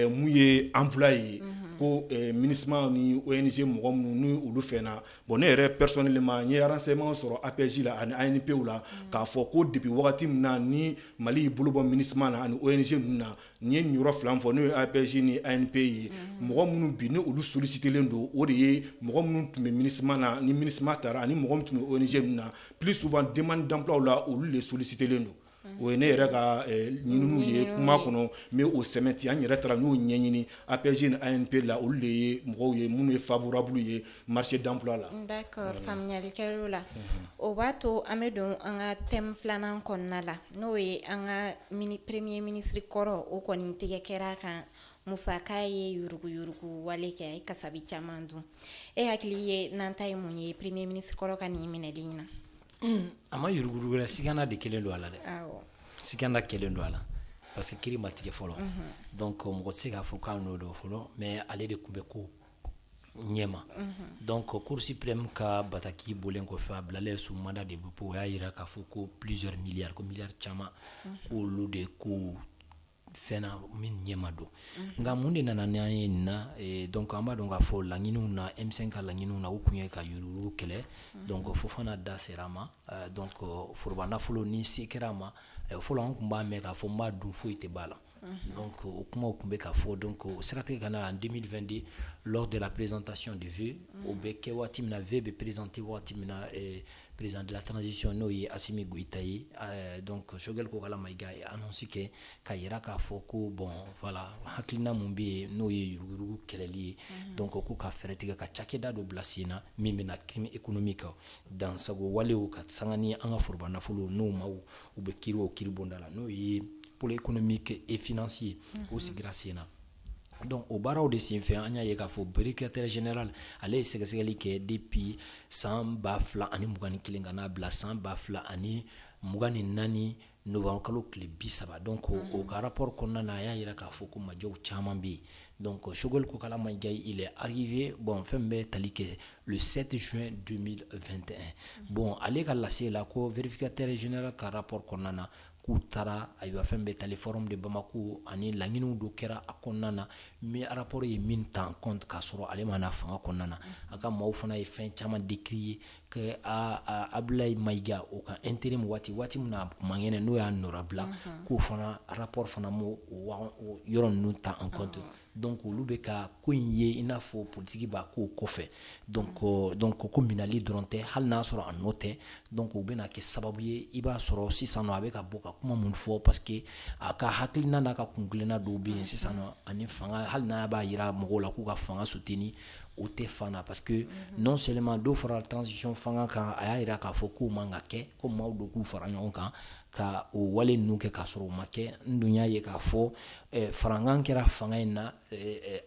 mun ye employé ye ko MINUSMA ni ONG mɔgɔ minnu ni olu fɛnna bon ne yɛrɛ personnellement n ye renseignement sɔrɔ APJ la ani ANP la k'a fɔ ko depuis wagati min na ni Mali y'i bolo bɔ MINUSMA na ani ONG ninnu na n ye yɔrɔ fila min fɔ n'o ye APJ ni ANP ye mɔgɔ minnu bi ni olu sollicitelen don o de ye mɔgɔ minnu tun bɛ MINUSMA na ni MINUSMA taara ani mɔgɔ min tun bɛ ONG ninnu na plus souvent demande d'emploi la olu de sollicitelen don o ye ne yɛrɛ ka ɲininiw ye kuma kɔnɔ mais o sɛmɛnti an yɛrɛ taara n'o ɲɛɲini APJ ni ANP la olu de ye mɔgɔw ye minnu ye favorable ye marché d'emploi la. D'accord, faamuyali kɛra o la. O b'a to an bɛ don an ka thème filanan kɔnɔna la n'o ye an ka premier ministre kɔrɔ o kɔni tɛgɛ kɛra a kan musaka ye yuruguyurugu wale kɛ a ye kasabi caman dun e hakili ye n'an ta ye mun ye premier ministre kɔrɔ ka nin minɛli in na. A ma yurugurugu la sigana de kelen don a la dɛ sigana kelen don a la parce que kiri ma tigɛ fɔlɔ donc mɔgɔ tɛ se k'a fɔ k'a n'o don fɔlɔ mais ale de tun bɛ ko ɲɛma donc cour suprême ka bataki bolen kɔfɛ a bilalen sous mandat de dépôt o y'a yira k'a fɔ ko plusieurs milliards ko milliards caman k'olu de ko fɛnna min ɲɛma don nka mun de nana n'an ye nin na donc an b'a dɔn k'a fɔ laɲiniw na M5 ka laɲiniw na o kun ye ka yurugu kɛlɛ donc Fofana da sera a ma donc foroba nafolo ni se kɛra a ma fɔlɔ an tun b'a mɛn k'a fɔ n b'a dun foyi tɛ b'a la donc o kumaw tun bɛ ka fɔ donc o siratigɛ ka na en 2022 lors de la présentation de vœux o bɛ kɛ waati min na vœux bɛ présenter waati min na président de la transition n'o ye Assimi Goïta ye donc Choguel Kokala Maïga ye annonce kɛ ka yira k'a fɔ ko bon voilà hakilina mun bɛ yen n'o ye yuruguyurugu kɛlɛli ye donc ko ka fɛɛrɛ tigɛ ka cakɛda dɔ bila sen na min bɛna crime économique dansago walew ka sanga ni an ka foroba nafolo n'o ma u bɛ kiiri o kiiri bonda la n'o ye pôle économique et financier o sigira sen na donc o baaraw de senfɛ an y'a ye k'a fɔ vérificateur général ale ye sɛgɛsɛgɛli kɛ depuis san 2021 ka n'a bila san 2024 novembre kalo tile 30 donc o ka rapport kɔnɔna na a y'a yira k'a fɔ ko majɔw caman bɛ yen donc Choguel Kokala Maïga il est arrivé bon fɛn bɛ tali kɛ le 7 juin 2021 bon ale ka lase la ko vérificateur général ka rapport kɔnɔna na k'u taara ayiwa fɛn bɛ tali forum de Bamako ani laɲiniw dɔ kɛra a kɔnɔna na mais rapport ye min ta en compte k'a sɔrɔ ale ma na fanga kɔnɔna na a ka maaw fana ye fɛn caman décrire que Abdoulaye Maïga o ka intérim waati min na mangɛnɛ n'o y'a nɔra bila k'o fana rapport fana m'o yɔrɔ ninnu ta en compte donc olu bɛ ka ko in ye i n'a fɔ politique b'a ko kɔfɛ donc ko minali dɔrɔn tɛ hali n'a sɔrɔ a nɔ tɛ donc u bɛna kɛ sababu ye i b'a sɔrɔ sisan nɔ a bɛ ka bɔ ka kuma mun fɔ parce que a ka hakilina n'a ka kungilenna dɔw bɛ yen sisan nɔ ani fanga hali n'a b'a yira mɔgɔw la k'u ka fanga soutenir o tɛ fana parce que non seulement dɔw fara transition fanga kan a y'a yira k'a fɔ k'o man ka kɛ ko maaw dɔ k'u fara ɲɔgɔn kan ka o wale ninnu kɛ k'a sɔrɔ o ma kɛ n dun y'a ye k'a fɔ farankan kɛra fanga in na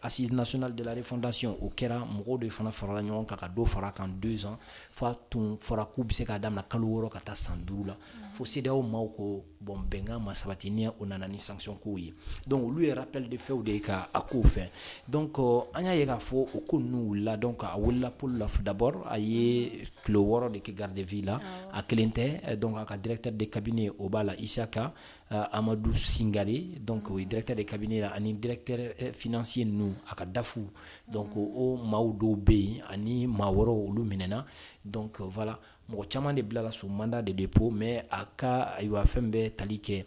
assise nationale de la refondation o kɛra mɔgɔw de fana farala ɲɔgɔn kan ka dɔ fara kan 2 ans fa tun fɔra k'u bɛ se k'a daminɛ kalo 6 ka taa san 5 la fo CEDEAO maaw ko bon bɛnkan ma sabati ni o nana ni sanction kow ye donc olu ye rappel de fait de ye ka a kow fɛ donc an y'a ye k'a fɔ o ko ninnu wulila donc a wulila pôle la d'abord a ye tile 6 de kɛ garde vie la a kelen tɛ donc a ka directeur de cabinet o b'a la Isaka Amadou Singare donc o ye directeur de cabinet la ani directeur financier ninnu a ka dafu donc o maaw dɔw bɛ yen ani maa wɔɔrɔw olu minɛna donc voilà mɔgɔ caman de bilala sous mandat de dépôt mais a ka ayiwa fɛn bɛ tali kɛ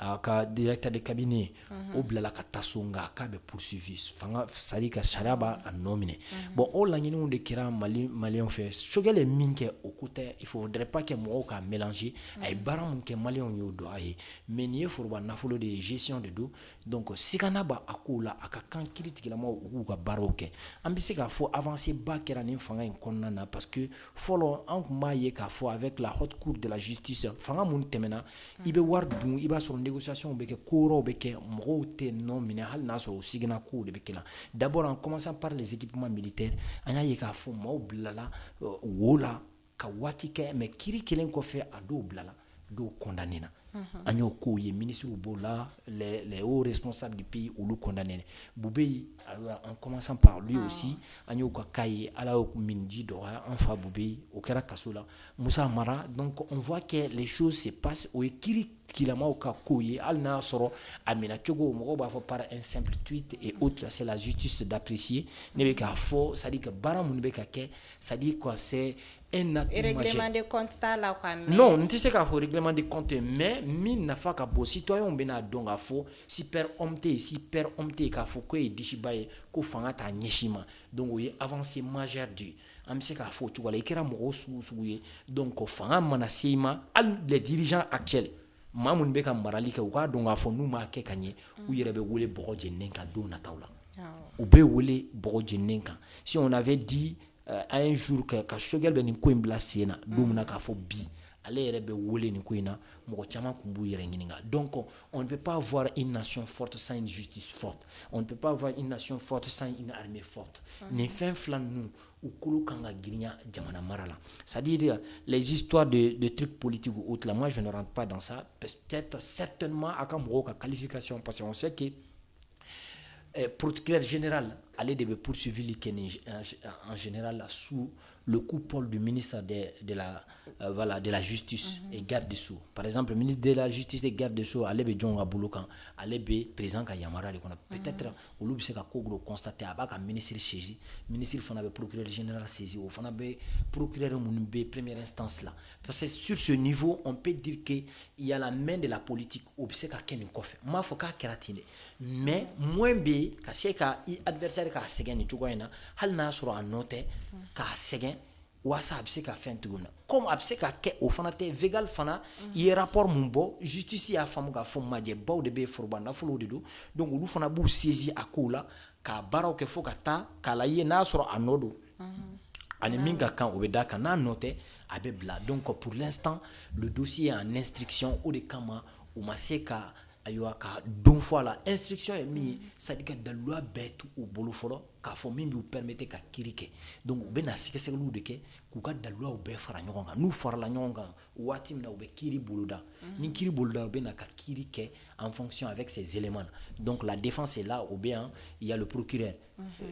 a ka directeur de cabinet o bilala ka taa so nka k'a bɛ poursuivi fanga sari ka sariya b'a nɔ minɛ bon o laɲiniw de kɛra maliyɛnw fɛ Choguel ye min kɛ o ko tɛ il faudrait pas que mɔgɔw k'a mélanger a ye baara min kɛ maliyɛnw y'o dɔn a ye mais nin ye foroba nafolo de ye gestion de don donc sigana b'a kow la a ka kan kiiritigilamaw u k'u ka baaraw kɛ an bɛ se k'a fɔ avancée ba kɛra nin fanga in kɔnɔna na parce que fɔlɔ an tun b'a ye k'a fɔ avec la haute cour de la justice fanga mun tɛmɛna i bɛ wari dun i b'a sɔrɔ négociation bɛ kɛ ko wɛrɛw bɛ kɛ mɔgɔw tɛ nɔ minɛ hali n'a sɔrɔ o sigina kow de bɛ kɛ la d'abord en commençant par les équipements militaires an y'a ye k'a fɔ maaw bilala wo la ka waati kɛ mais kiiri kelen kɔfɛ a dɔw bilala dɔw condamné na Agno ko ye ministre Bola, les hauts responsables du pays ou le condamné. Boubé, en commençant par lui aussi, Agno Kakaye, ala Mindi Dora, enfin Boubé, au Kera Kasola, Moussa Mara. Donc on voit que les choses se passent au Kiri Kilama au Kakoye, Al Nasoro, Amina Chogo, Moroba par un simple tweet et autres, c'est la justice d'apprécier. Nebeka fo, ça dit que Baramunbeka ke, ça dit quoi, c'est un acte majeur. Règlement de compte là quoi. Non, on ne sait qu'à règlement de compte, mais min n'a pas qu'à beau citoyen bena donc à faux si père omte qu'à faux que dishibaye ko fanga ta nyeshima donc oui avancé majeur du am se qu'à faux tu vois les kera mo souye donc ko fanga manasima al les dirigeants actuels mamun be ka marali ka wa donc à faux nous ma ke kanye ou yere be wole bogo jennenka do na tawla ou be wole bogo jennenka si on avait dit à un jour que Shogel ben ko imbla sena dumna ka fo bi ale yere be wole ni ko ina mo chama kumbu yere ngininga donc on ne peut pas avoir une nation forte sans une justice forte, on ne peut pas avoir une nation forte sans une armée forte ni fin flan nous ou kulu kanga grinya jamana marala, c'est-à-dire les histoires de trucs politiques ou autres là, moi je ne rentre pas dans ça, peut-être certainement à kamro ka qualification parce qu'on sait que procureur général allait de poursuivre en général sous le coupole du ministre de la justice et garde des sceaux. Par exemple, le ministre de la justice et garde des sceaux allait be jonga bulukan, allait be président ka yamara le peut-être au lieu de ko constater abaka ministre saisi, ministre fana be procureur général saisi ou fana be procureur munbe première instance là. Parce que sur ce niveau, on peut dire que il y a la main de la politique au bise ka ken kofe. Ma faut ka keratine. Mais moins be ka se ka adversaire ka segen ni tugoina hal na sura anote ka segen wasa abse ka fin tuguna comme abse ka ke o fana te vegal fana i rapport mumbo justice ya famu ka fo maje baw de be forbanda folo de do donc lu fana bu saisi akola ka baraw ke fo ka ta kala ye na sura anodo ani minga kan obeda kana note abe bla donc pour l'instant le dossier est en instruction au de kama ou maseka ayoa ka don fois la instruction est mis ça dit que dans loi bête ou bolo folo ka fo min bi permettre ka kirike donc o be na sike se lu de ke ku ka da loi o be fara nyonga nous fara la nyonga wati mina o be kiri boloda ni kiri boloda o be na ka kirike en fonction avec ces éléments donc la défense est là au bien il y a le procureur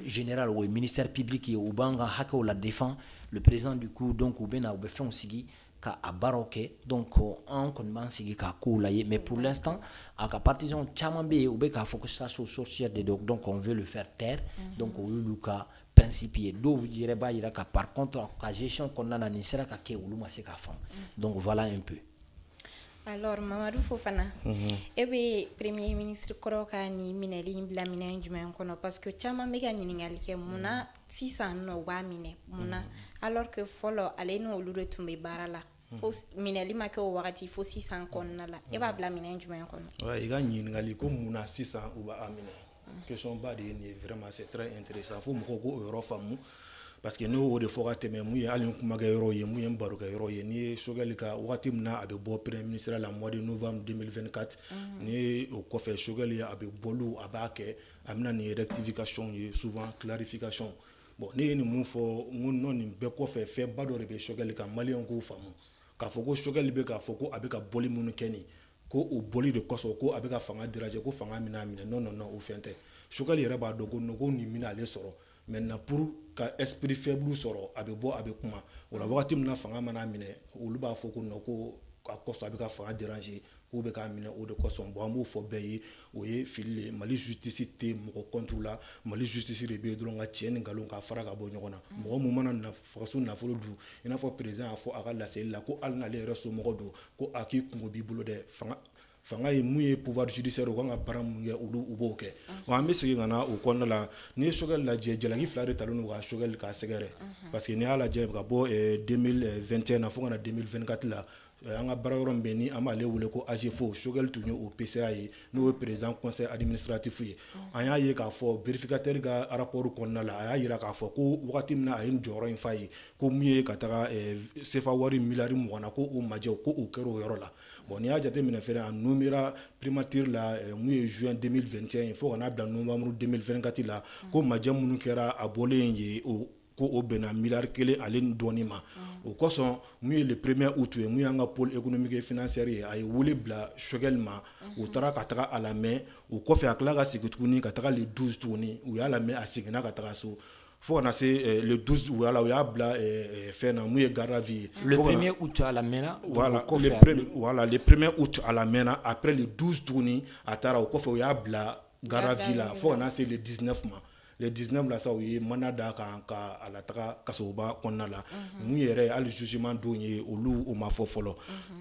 général ou ministère public et au banga haka la défense le président du coup donc o be na o be fait on sigi ka abaroke donc on connaît sigi ka koulaye mais pour l'instant à partisan chamambe ou be ka focusation sorcière de donc on veut le faire taire donc au luka principier do direba ira ka par contre la gestion qu'on a ni sera ka ke uluma se ka fam donc voilà un peu. Alors Mamadou Fofana ebe premier ministre koroka ni mineli bla mina jumen kono parce que chama mega nyingali ke muna 600 no wa mine muna alors que folo ale no lu retumbe barala fo mineli make o wakati fo 600 konna la eba bla mina jumen kono ouais iga nyingali ko muna 600 uba amine question ba de ni vraiment c'est très intéressant fo moko ko euro famu parce que nous au de fora teme mu ya alin kuma ga euro ye mu yembaru ga euro ye ni shogali ka wakati mna abe bo premier ministre la mois de novembre 2024 ni au kofe shogali abe bolu abake amna ni rectification souvent clarification bon ni mu fo mu non ni be kofe fe bado rebe shogali ka malien ko famu ka foko shogali be ka foko abe ka boli munu keni ko o boli de koso ko abe ka fanga diraje ko fanga mina non o fente shogali reba dogo no ko ni mina le soro maintenant pour ka esprit faible soro abe bo abe kuma wala wakati mna fanga mana mine olu ba foko no ko akoso abe ka fanga déranger ko be ka mine o de koso bo amu fo beyi o ye fili mali justice te mo contrôle mali justice rebe dron ga tien ngalon ka fara ka bo nyona mo mo mana na faso na folo du ina fo président afo aga la sel ko alna le reso mo do ko aki kungo bi bulo de fanga ye muye pouvoir judiciaire ko nga baram ya ulu uboke wa mesigi ngana o konna la ni shogal la jejelagi flare talonu wa shogal ka segere parce que ni ala je ka bo 2021 na fonga na 2024 la anga bararom beni ama le wule ko AGFO shogal tunyo au PCA no président conseil administratif yi anya ye ka fo vérificateur ga rapport konna la aya yira ka fo ko wakati mna ayin joro in fayi ko muye ka taga sefa wari milari mo na ko o maje ko o kero yoro la bon ni a jate mina fere en numéra primature la juin 2021 il faut qu'on a dans novembre 2024 la ko majam munu kera abole yi o ko o bɛnna miliyari 1 ale ni dɔɔni ma o kosɔn mun ye le 1er août ye mun y'an ka pôle économique et financière ye a ye wele bila Choguel ma u taara ka taga a lamɛn o kɔfɛ a tila ka segin tuguni ka taga le 12 tuguni u y'a lamɛn a seginna ka taga so fo kana se le 12 u y'a bila fɛn na mun ye garde à vue le 1er août à la mɛnna voilà le 1er août à la mɛnna après le 12 tuguni a taara o kɔfɛ u y'a bila garde à vue la fo kana se le 19 ma le 19 la sa u ye mana da kan ka a la taga kasoba kɔnɔna la mun yɛrɛ hali jugement don ye olu o ma fɔ fɔlɔ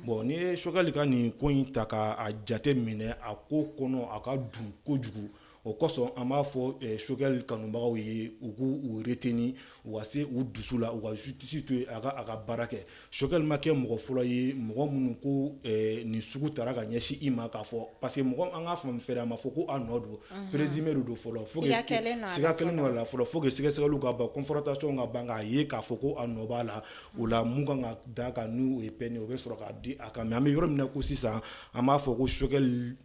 bon ni ye Choguel ka nin ko in ta ka a jate minɛ a ko kɔnɔ a ka dun kojugu o kosɔn an b'a fɔ Choguel kanubagaw ye u k'u retenir u ka se u dusu la u ka justice to a ka baara kɛ Choguel ma kɛ mɔgɔ fɔlɔ ye mɔgɔ minnu ko nin sugu taara ka ɲɛsin i ma k'a fɔ parce que mɔgɔ an ka faamu fɛrɛ a ma fɔ ko a nɔ don présumé de don fɔlɔ siga kelen nɔ la fɔlɔ faut que sɛgɛsɛgɛliw ka ban confrontation ka ban k'a ye k'a fɔ ko a nɔ b'a la o la mun kan ka da kan n'u ye peine o bɛ sɔrɔ k'a di a kan mais an bɛ yɔrɔ min na ko sisan an b'a fɔ ko Choguel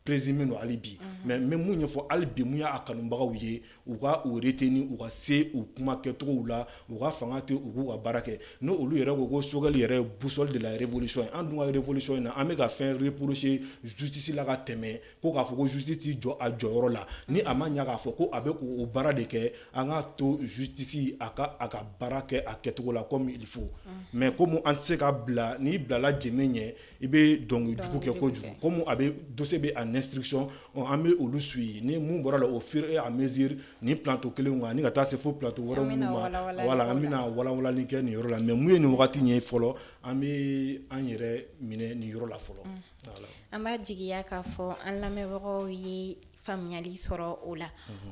présumé no hali bi mais mun ɲɛfɔ hali bi mun y'a kanubagaw ye u ka u retenir u ka se u kuma kɛcogow la u ka fanga te u k'u ka baara kɛ n'o olu yɛrɛ ko ko Choguel yɛrɛ boussole de la révolution an dun ka révolution in na an bɛ ka fɛn reprocher justice la ka tɛmɛ ko k'a fɔ ko justice ti jɔ a jɔyɔrɔ la ni a ma ɲa k'a fɔ ko a bɛ o baara de kɛ an ka to justice a ka baara kɛ a kɛcogo la comme il faut mais comme an tɛ se ka bila n'i bilala jɛmɛ ɲɛ i bɛ dɔnkilijugu kɛ kojugu comme a bɛ dossier bɛ en instruction an bɛ olu suit ni mun bɔra la au fur et à mesure ni plateau kelen kan ni ka taa se fo plateau wɛrɛ minnu ma voilà an bɛna walawalali kɛ nin yɔrɔ la mais mun ye nin wagati ye fɔlɔ an bɛ an yɛrɛ minɛ nin yɔrɔ la fɔlɔ an b'a jigiya k'a fɔ an lamɛnbagaw ye faamuyali sɔrɔ o la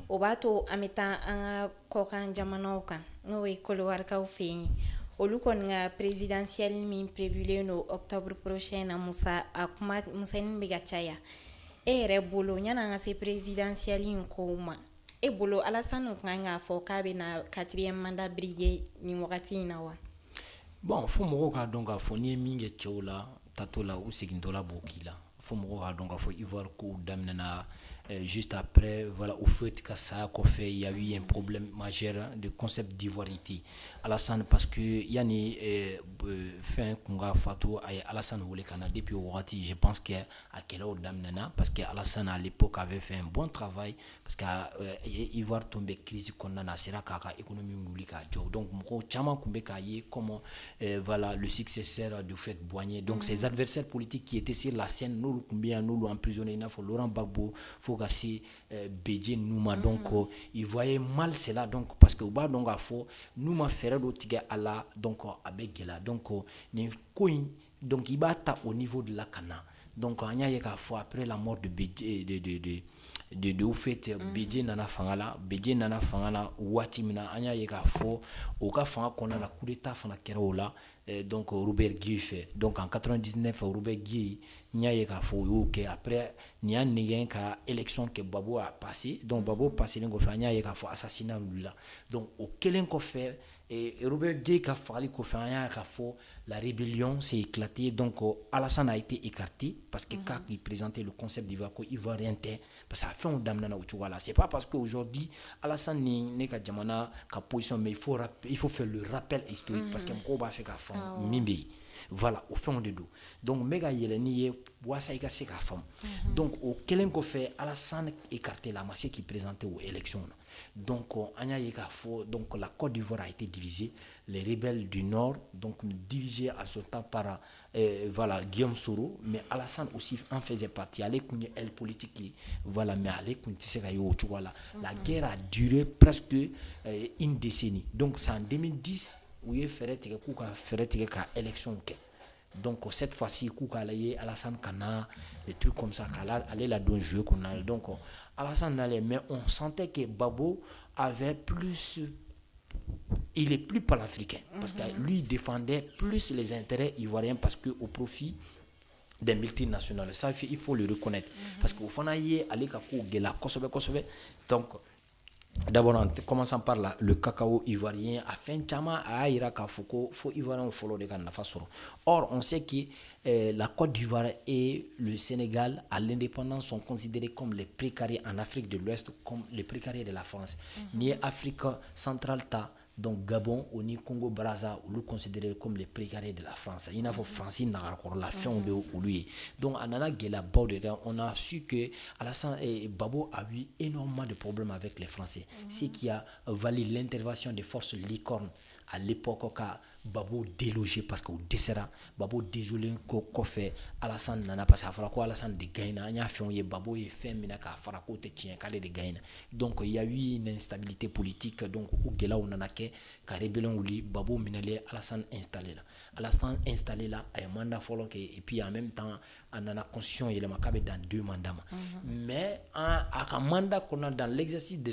o b'a to an bɛ taa an ka kɔkan jamanaw kan n'o ye Kolowarikaw fɛ yen olu kɔni ka présidentielle min prévulen no octobre prochain na Musa a kuma misɛnnin bɛ ka caya e yɛrɛ bolo yanni an ka se présidentielle in kow ma e bolo Alassane kan k'a fɔ k'a bɛ na 4e mandat briguer nin wagati in na wa bon fo mɔgɔw k'a dɔn k'a fɔ n'i ye min kɛ cɛw la tato la u segintɔ la b'o k'i la fo mɔgɔw k'a dɔn k'a fɔ Ivoire kow daminɛna juste après voilà au fait ka saya kɔfɛ il y a eu un problème majeur de concept d'ivoirité Alassane parce que yani fin kun ka fatu a ye Alassane wele ka na depuis o wagati je pense que a kɛlɛw daminɛna parce que Alassane à l'époque avait fait un bon travail parce que Ivoire tombé crise kɔnɔna na a sera k'a ka économie wuli k'a jɔ donc mɔgɔw caman kun bɛ k'a ye comment voilà le successeur de fait Boigné donc ses adversaires politiques qui étaient sur la scène n'olu kun bɛ yan n'olu emprisonné i n'a fɔ Laurent Gbagbo fo ka se Bédié Nouma donc il voyait mal cela donc parce que u b'a dɔn k'a fɔ n'u ma fɛɛrɛ dɔ tigɛ a la donc a bɛ gɛlɛya donc nin ko in donc i b'a ta au niveau de la kana donc an y'a ye k'a fɔ après la mort de Bédié de au fait Bédié nana fanga la waati min na an y'a ye k'a fɔ o ka fanga kɔnɔna na coup d'état fana kɛra o la donc Robert Gueye fɛ donc en 99 Robert Gueye n y'a ye k'a fɔ o y'o kɛ après nin y'a nɛgɛn ka élection kɛ Babo a passé donc Babo passelen kɔfɛ an y'a ye k'a fɔ assassinat wulila donc o kelen kɔfɛ Robert Gueye ka fagali kɔfɛ an y'a ye k'a fɔ la rébellion s'est éclatée donc Alassane a été écarté parce que quand il présentait le concept d'Ivoire ko ivoirien tɛ parce que a fɛnw daminɛna o cogoya la c'est pas parce que aujourd'hui Alassane ni ne ka jamana ka position mais il faut faire le rappel historique parce que mɔgɔw b'a fɛ k'a faamu min bɛ yen voilà au fond de do donc mɛ ka yɛlɛ n'i ye walasa i ka se k'a faamu donc o kelen kɔfɛ Alassane écarté la ma se k'i présenter aux élections na donc an y'a ye k'a fɔ donc la Côte d'Ivoire a été divisée les rebelles du Nord donc dirigés à ce temps par voilà Guillaume Soro mais Alassane aussi en faisait partie ale kun ye aile politique ye voilà mais ale kun tɛ se ka ye o cogoya la la guerre a duré presque une décennie donc c'est en 2010 u ye fɛɛrɛ tigɛ k'u ka fɛɛrɛ tigɛ ka élection kɛ donc cette fois-ci k'u k'ale ye Alassane kana des trucs comme ça qu'ale la don jouer qu'on a donc Alassane allait mais on sentait que Babo avait plus il est plus panafricain parce que lui défendait plus les intérêts ivoiriens parce que au profit des multinationales ça il faut le reconnaître parce qu'au fond y aller ka ko gela kosɛbɛ donc d'abord en commençant par le cacao ivoirien a fait chama a ira ka foko fo ivoirien follow de ka nafa sɔrɔ or on sait que la Côte d'Ivoire et le Sénégal à l'indépendance sont considérés comme les précarés en Afrique de l'Ouest comme les précarés de la France ni Afrique centrale ta donc Gabon au ni Congo Brazza ou le considéré comme les précarés de la France il n'a pas France n'a encore la fin de lui donc anana gela on a su que Alassane et Babo a eu énormément de problèmes avec les Français ce qui a valu l'intervention des forces licornes à l'époque quand Babo délogé parce qu'au dessert Babo désolé ko fait Alassane nana parce que fara ko Alassane de gaina anya fait on ye Babo est fait mina ka fara ko te tien kale de gaina donc il y a eu une instabilité politique donc au gela on nana ke ka rébellion wuli Babo minale Alassane installé là un mandat follow que et puis en même temps anana constitution il makabe dans 2 mandats mais à un mandat qu'on a dans l'exercice de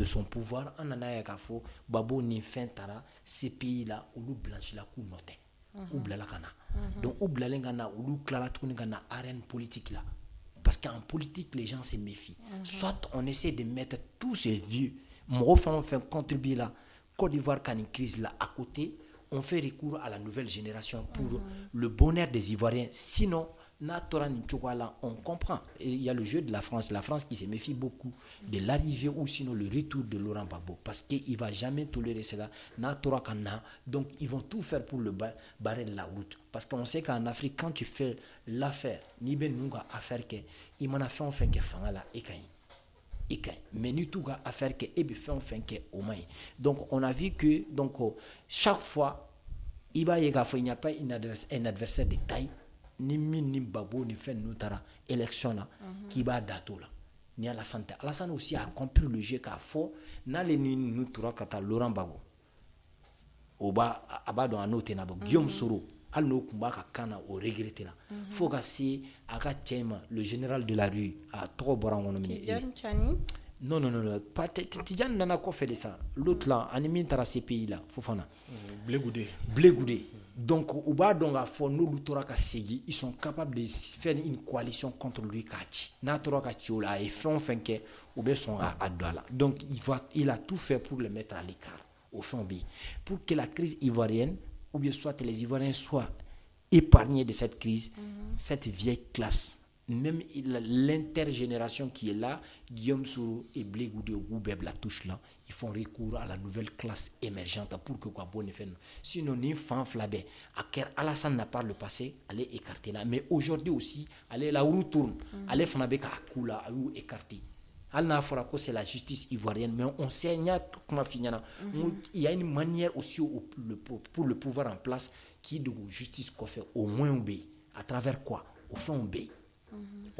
son pouvoir on en a fo Babo ni fin tara ces pays là où le blanchi la coup noté ou blala kana donc ou blalengana ou lu clara tuni kana arène politique là parce qu'en politique les gens se méfient soit on essaie de mettre tous ces vieux on fait contribuer là Côte d'Ivoire quand une crise là à côté on fait recours à la nouvelle génération pour le bonheur des Ivoiriens sinon on comprend. Il y a le jeu de la France qui se méfie beaucoup de l'arrivée ou sinon le retour de Laurent Gbagbo parce qu'il ne va jamais tolérer cela. Donc ils vont tout faire pour le barrer de la route. Parce qu'on sait qu'en Afrique, quand tu fais l'affaire, ni ben nous affaire que il m'en a fait on fait que fangala et mais ni tout affaire que et fait on fait que au moins. Donc on a vu que donc chaque fois il n'y a pas un adversaire de taille. Ni min ni Babo ni fait nous tara élection là qui va dato là ni Alassane aussi a compris le jeu qu'a fort na le ni nous tura kata Laurent Gbagbo oba abado anote na Guillaume Soro al no kumba ka kana o regretter là faut que si aka chema le général de la rue a trop borango nominé non pas Tidjane nana ko fait de ça l'autre là animi tara ces pays là Fofana Blé-Goudé. Donc, au bas de la foi, nous ils sont capables de faire une coalition contre lui. Et fin que sont à Douala. Donc, il a tout fait pour le mettre à l'écart, au fond, pour que la crise ivoirienne, ou bien soit les Ivoiriens soient épargnés de cette crise, cette vieille classe. Même l'intergénération qui est là, Guillaume Soro et Blé-Goudé ou Goubeb la touche là, ils font recours à la nouvelle classe émergente pour que quoi bon fait. Sinon, ni fan flabé, Alassane n'a pas le passé, allez écarter là. Mais aujourd'hui aussi, allez la roue tourne, allez flabé à Koula, à ou écarter. C'est la justice ivoirienne, mais on sait il y a une manière aussi pour le pouvoir en place qui est de justice qu'on fait au moins obéir. À travers quoi? Au fond obéir.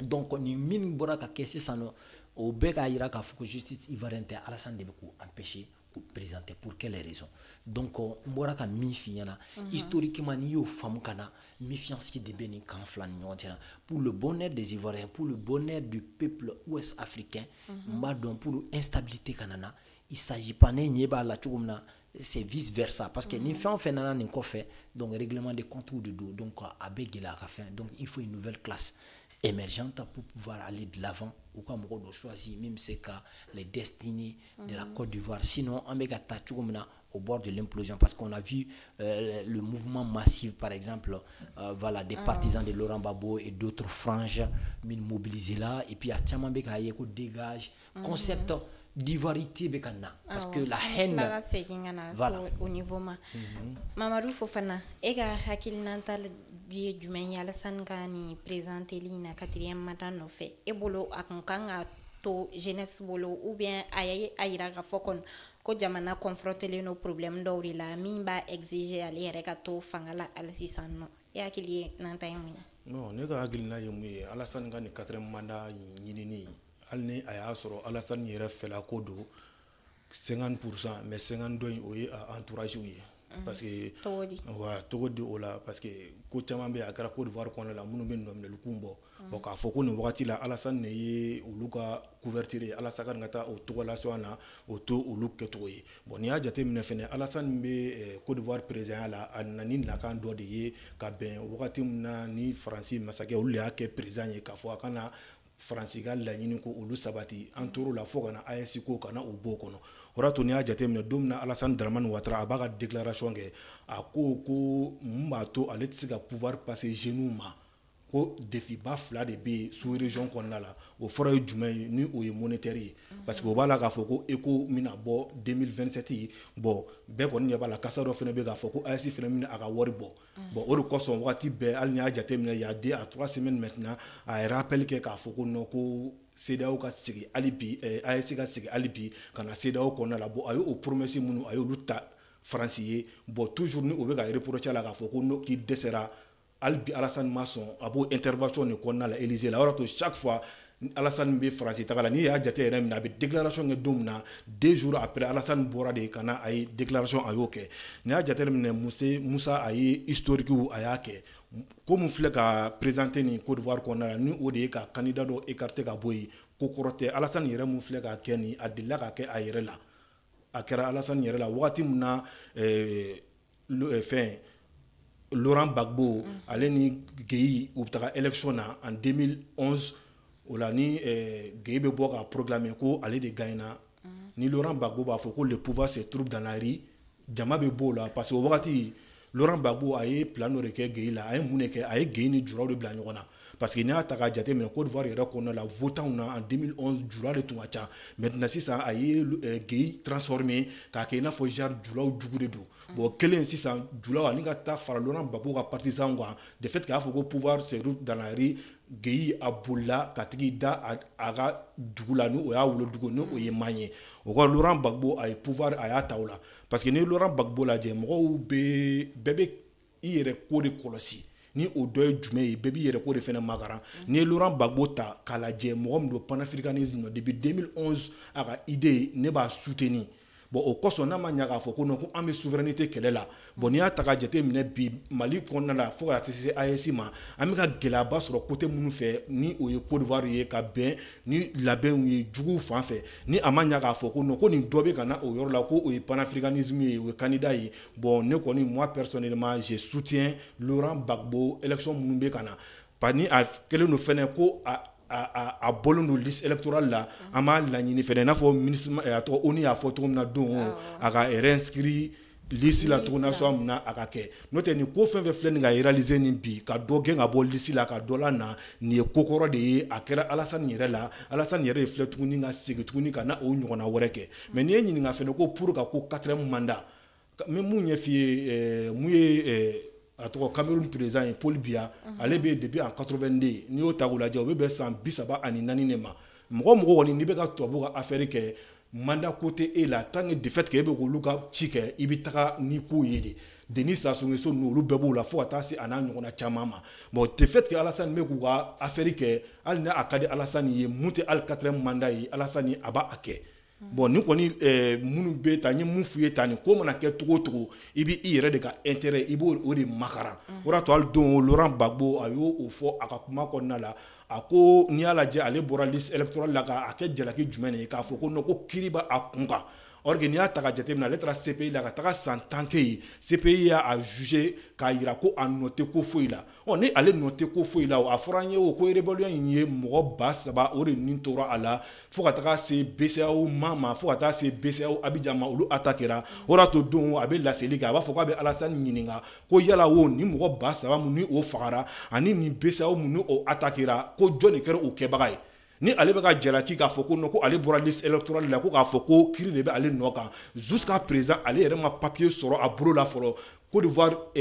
Donc ni min bora ka kesi sano au beka ira ka fuko justice ivoirienne Alassane de beaucoup empêcher ou présenter pour quelles raisons donc bora ka mi finyana historiquement ni yo fam kana mi fiancé de beni kan flan nyotena pour le bonheur des Ivoiriens pour le bonheur du peuple ouest africain donc pour l'instabilité kanana il s'agit pas né nyeba la tchumna c'est vice versa parce que ni fait nana ni ko fait donc règlement de compte ou de dos donc abegela ka fin donc il faut une nouvelle classe émergente pour pouvoir aller de l'avant ou comme on doit choisir même c'est cas les destinées de la Côte d'Ivoire sinon on méga tachumna au bord de l'implosion parce qu'on a vu le mouvement massif par exemple voilà des partisans de Laurent Gbagbo et d'autres franges mobilisés là et puis à Tchamambeka yeko dégage concept d'ivoirité bekana parce que la haine voilà au niveau Mamadou Fofana ega hakilnantal biye jumen Alassane Gani présenté lina 4e mandat no fait e bolo akankanga to jeunesse bolo ou bien ayira ga fokon ko jamana confronter les nos problèmes dawri la mimba exiger aller reka to fangala alsisano ya kili nantaymu non ne ga agilina yemu Alassane Gani 4e mandat nyinini alni aya soro Alassane yere fela ko do 50% mais 52 o ye entourage ou parce que togodi ola parce que ko chama be akara Côte d'Ivoire kono la munu ben nomne lukumbo donc a foko ni wakati la Alassane ye uluka couverture Alassane ngata o togola soana o to uluke toyi bon ni a jate mine fene Alassane be Côte d'Ivoire président la anani la kan do de ye ka ben wakati mna ni Francis Massaké o le ake président ye ka fo kana Fransigal la ñini ko olu sabati antoro la fo kana AS ko kana o bo kono orato ni a jatemne domna Alassane Dramane Ouattara abaga déclaration ke a ko mba to ale tsiga pouvoir passer genou ma ko défi ba fila de be sous région kɔnɔna la o fɔra ye jumɛn ye ni o ye monétaire ye parce que o b'a la k'a fɔ ko ECO mina bɔ 2027 bon bɛɛ kɔni ɲɛ b'a la kasa dɔ fɛnɛ bɛ k'a fɔ ko AES fɛnɛ mina a ka wari bɔ bon o de kosɔn wagati bɛɛ hali ni y'a jateminɛ il y a 2 à 3 semaines maintenant a ye rappel kɛ k'a fɔ ko non ko CEDEAO ka sigi hali bi AES ka sigi hali bi ka na CEDEAO kɔnɔna la bon a ye o promesse minnu a y'olu ta Faransi ye bon toujours ni o bɛ ka reprocher la k'a fɔ ko k'i dɛsɛra hali bi Alassane ma sɔn a b'o intervention de kɔnɔna la Élysée la o yɔrɔ to chaque fois Alassane bɛ Faransi taga la n'i y'a jate yɛrɛ minɛ a bɛ déclaration kɛ don min na 2 jours après Alassane bɔra de ka na a ye déclaration a y'o kɛ n'i y'a jate minɛ Musa a ye historique a y'a kɛ ko mun filɛ ka présenter ni Côte d'Ivoire kɔnɔna la ni o de ye ka candidat dɔ écarter ka bɔ yen ko kɔrɔ tɛ Alassane yɛrɛ mun filɛ ka kɛ ni a delila ka kɛ a yɛrɛ la a kɛra Alassane yɛrɛ la wagati min na fɛn Laurent Gbagbo ale ni Gueye u bɛ taga élection na en 2011 o la ni Gueye bɛ bɔ ka proclamer ko ale de gagnera ni Laurent Gbagbo b'a fɔ ko le pouvoir se trouve dans la rue jama bɛ bɔ o la parce que o wagati Laurent Gbagbo a ye plan dɔ de kɛ Gueye la a ye mun de kɛ a ye Gueye ni juraw de bila ɲɔgɔn na parce que n'i y'a ta k'a jate minɛ Côte d'Ivoire yɛrɛ kɔnɔna la votant na en 2011 jula de tun ka ca maintenant sisan a ye Gueye transformé k'a kɛ i n'a fɔ genre julaw jugu de don bon kelen sisan julaw ani ka taa fara Laurent Gbagbo ka partisan kan de fait k'a fɔ ko pouvoir se trouve dans la rue Gueye a bolila ka tigi da a ka dugu la ni o y'a wolo dugu ni o ye man ye o ka Laurent Gbagbo a ye pouvoir a y'a ta o la parce que ni Laurent Gbagbo lajɛ mɔgɔw bɛɛ bɛ i yɛrɛ ko de kɔlɔsi ni o dɔ ye jumɛn ye bɛɛ b'i yɛrɛ ko de fɛnɛ makaran ni ye Laurent Gbagbo ta k'a lajɛ mɔgɔ min don panafricanisme depuis 2011 a ka idée ne b'a soutenir bon o kosɔn n'a ma ɲa k'a fɔ ko non ko an bɛ souveraineté kɛlɛ la bon n'i y'a ta ka jate minɛ bi Mali kɔnɔna la fo ka taa se AES ma an bɛ ka gɛlɛyaba sɔrɔ côté minnu fɛ ni o ye Côte d'Ivoire ye ka bɛn ni labɛnw ye juguw fan fɛ ni a ma ɲa k'a fɔ ko non ko nin dɔ bɛ ka na o yɔrɔ la ko o ye panafricanisme ye o ye candidat ye bon ne kɔni moi personnellement je soutiens Laurent Gbagbo élection minnu bɛ ka na pa ni a kɛlen don fɛnɛ ko a bɔlen don liste électorale la an b'a laɲini fɛnɛ i n'a fɔ ministre a tɔgɔ ONU y'a fɔ cogo min na don a ka réinscrit liste la cogo nasɔn min na a ka kɛ n'o tɛ nin ko fɛn fɛn filɛ nin ka réaliser nin bi ka dɔ gɛn ka bɔ liste la ka dɔ la na nin ye ko kɔrɔ de ye a kɛra Alassane yɛrɛ la Alassane yɛrɛ de filɛ tuguni ka segin tuguni ka na o ɲɔgɔnna wɛrɛ kɛ mais n'i ye ɲininka fɛnɛ ko pour ka ko 4e mandat n bɛ mun ɲɛf'i ye mun ye a tɔgɔ Cameroun président ye Paul Biya ale bɛ depuis en 82 n'i y'o ta k'o lajɛ o bɛ bɛn san 34 de ma mɔgɔ kɔni n'i bɛ ka tubabu ka affaire kɛ mandat ko tɛ e la tant que de fait que e bɛ k'olu ka ci kɛ i bɛ taga ni ko ye de Denis Sassou Nguesso ninnu olu bɛɛ b'o la fo ka taa se a n'a ɲɔgɔnna caman ma bon de fait que Alassane bɛ k'u ka affaire kɛ hali ni a ka di Alassane ye mun tɛ hali 4e mandat ye Alassane a b'a kɛ bon ni kɔni minnu bɛ tan n ye mun f'u ye tan nin ko mana kɛ cogo o cogo i bɛ i yɛrɛ de ka intérêt i b'o de makaran o de y'a to hali don Laurent Gbagbo a y'o fɔ a ka kuma kɔnɔna la a ko n'i y'a lajɛ ale bɔra liste électorale la k'a kɛ jalaki jumɛn de ye k'a fɔ ko non ko kiiri b'a kun kan or que n'i y'a ta ka jateminɛ ale taara CPI la ka taga san 10 kɛ yen CPI y'a jugé k'a jira ko a nɔ tɛ ko foyi la ni ale nɔ tɛ ko foyi la a fɔra an ye o ko rébellion in ye mɔgɔ 3,000 o de nin tora a la fo ka taga se BCEAO ma fo ka taa se BCEAO Abidjan ma olu attaquera o de y'a to don a bɛ laseli kɛ a b'a fɔ k'a bɛ Alassane ɲininka ko yala o ni mɔgɔ 3,000 mun ni o fagara ani ni BCEAO mun ni o attaquera ko jɔn de kɛra o kɛbaga ye ni ale bɛ ka jalaki k'a fɔ ko non ko ale bɔra liste électorale la ko k'a fɔ ko kiiri de bɛ ale nɔ kan jusqu'à présent ale yɛrɛ ma papier sɔrɔ a bolo la fɔlɔ Côte d'Ivoire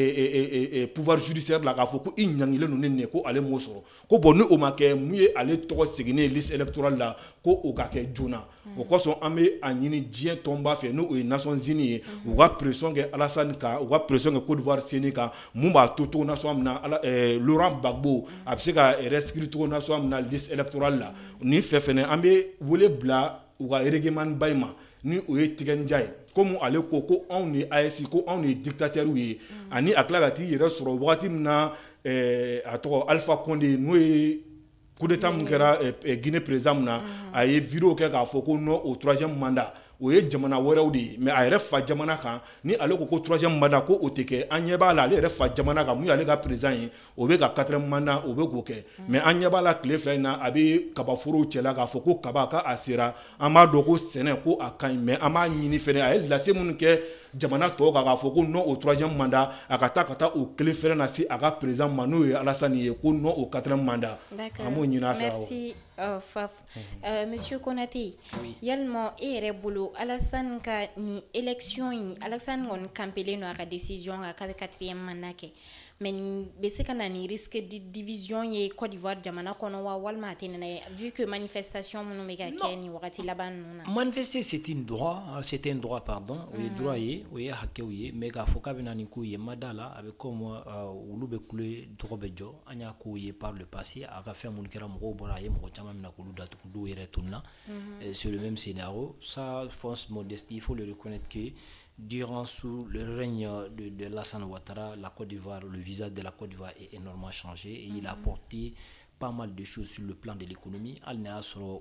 pouvoir judiciaire la k'a fɔ ko i ɲangilen don ne nin ye ko ale m'o sɔrɔ ko bon ni o ma kɛ mun ye ale tɔgɔ seginnen liste électorale la ko o ka kɛ joona o kosɔn an bɛ a ɲini diɲɛ tɔnba fɛ n'o ye Nations Unies ye u ka pression kɛ Alassane kan u ka pression kɛ Côte d'Ivoire CENI kan mun b'a to cogo nasɔn min na Laurent Gbagbo a bɛ se ka rescrit cogo nasɔn min na liste électorale la nin fɛ fɛnɛ an bɛ wele bila u ka règlement ba in ma ni o ye tigɛndiya ye comme ale ko anw ni AES ko anw ni dictateurs ye ani a tila ka t'i yɛrɛ sɔrɔ wagati min na a tɔgɔ Alpha Condé n'o ye coup d'état mun kɛra Guinée président mun na a ye vidéo kɛ k'a fɔ ko non au 3e mandat o ye jamana wɛrɛw de ye mais a yɛrɛ fa jamana kan ni ale ko 3e mandat ko o tɛ kɛ an ɲɛ b'a la ale yɛrɛ fa jamana kan mun y'ale ka président ye o bɛ ka 4e mandat o bɛ k'o kɛ mais an ɲɛ b'a la tile fila in na a bɛ kabaforow cɛla k'a fɔ ko kaba k'a sera an b'a dɔn ko sɛnɛ ko a ka ɲi mais an b'a ɲini fɛnɛ a ye lase minnu kɛ jamana tɔw k'a fɔ ko non au troisième mandat a ka taa o kelen fɛrɛ na se a ka président ma n'o ye Alassane ye ko non au quatrième mandat. D'accord. Merci Faf. Monsieur Konaté, yalima e yɛrɛ bolo Alassane ka ni élection yi Alassane kɔni campelen no a ka décision ka k'a bɛ quatrième mandat kɛ mais ni bɛ se ka na ni risque de division ye Côte d'Ivoire jamana kɔnɔ wa walima a tɛ nana ye vu que manifestation minnu bɛ ka kɛ ni wagati laban ninnu na. Manifester c'est un droit pardon o ye droit ye o ye hakɛw ye mais k'a fɔ k'a bɛ na nin ko ye ma da la a bɛ comme olu bɛ kule tɔgɔ bɛ jɔ an y'a k'o ye par le passé a ka fɛn minnu kɛra mɔgɔw bɔra a ye mɔgɔ caman mina k'olu datugu dɔw yɛrɛ tununa sur le même scénario ça force modestie il faut le reconnaître que durant sous le règne de Alassane Ouattara, la Côte d'Ivoire, le visage de la Côte d'Ivoire est énormément changé et il a apporté pas mal de choses sur le plan de l'économie.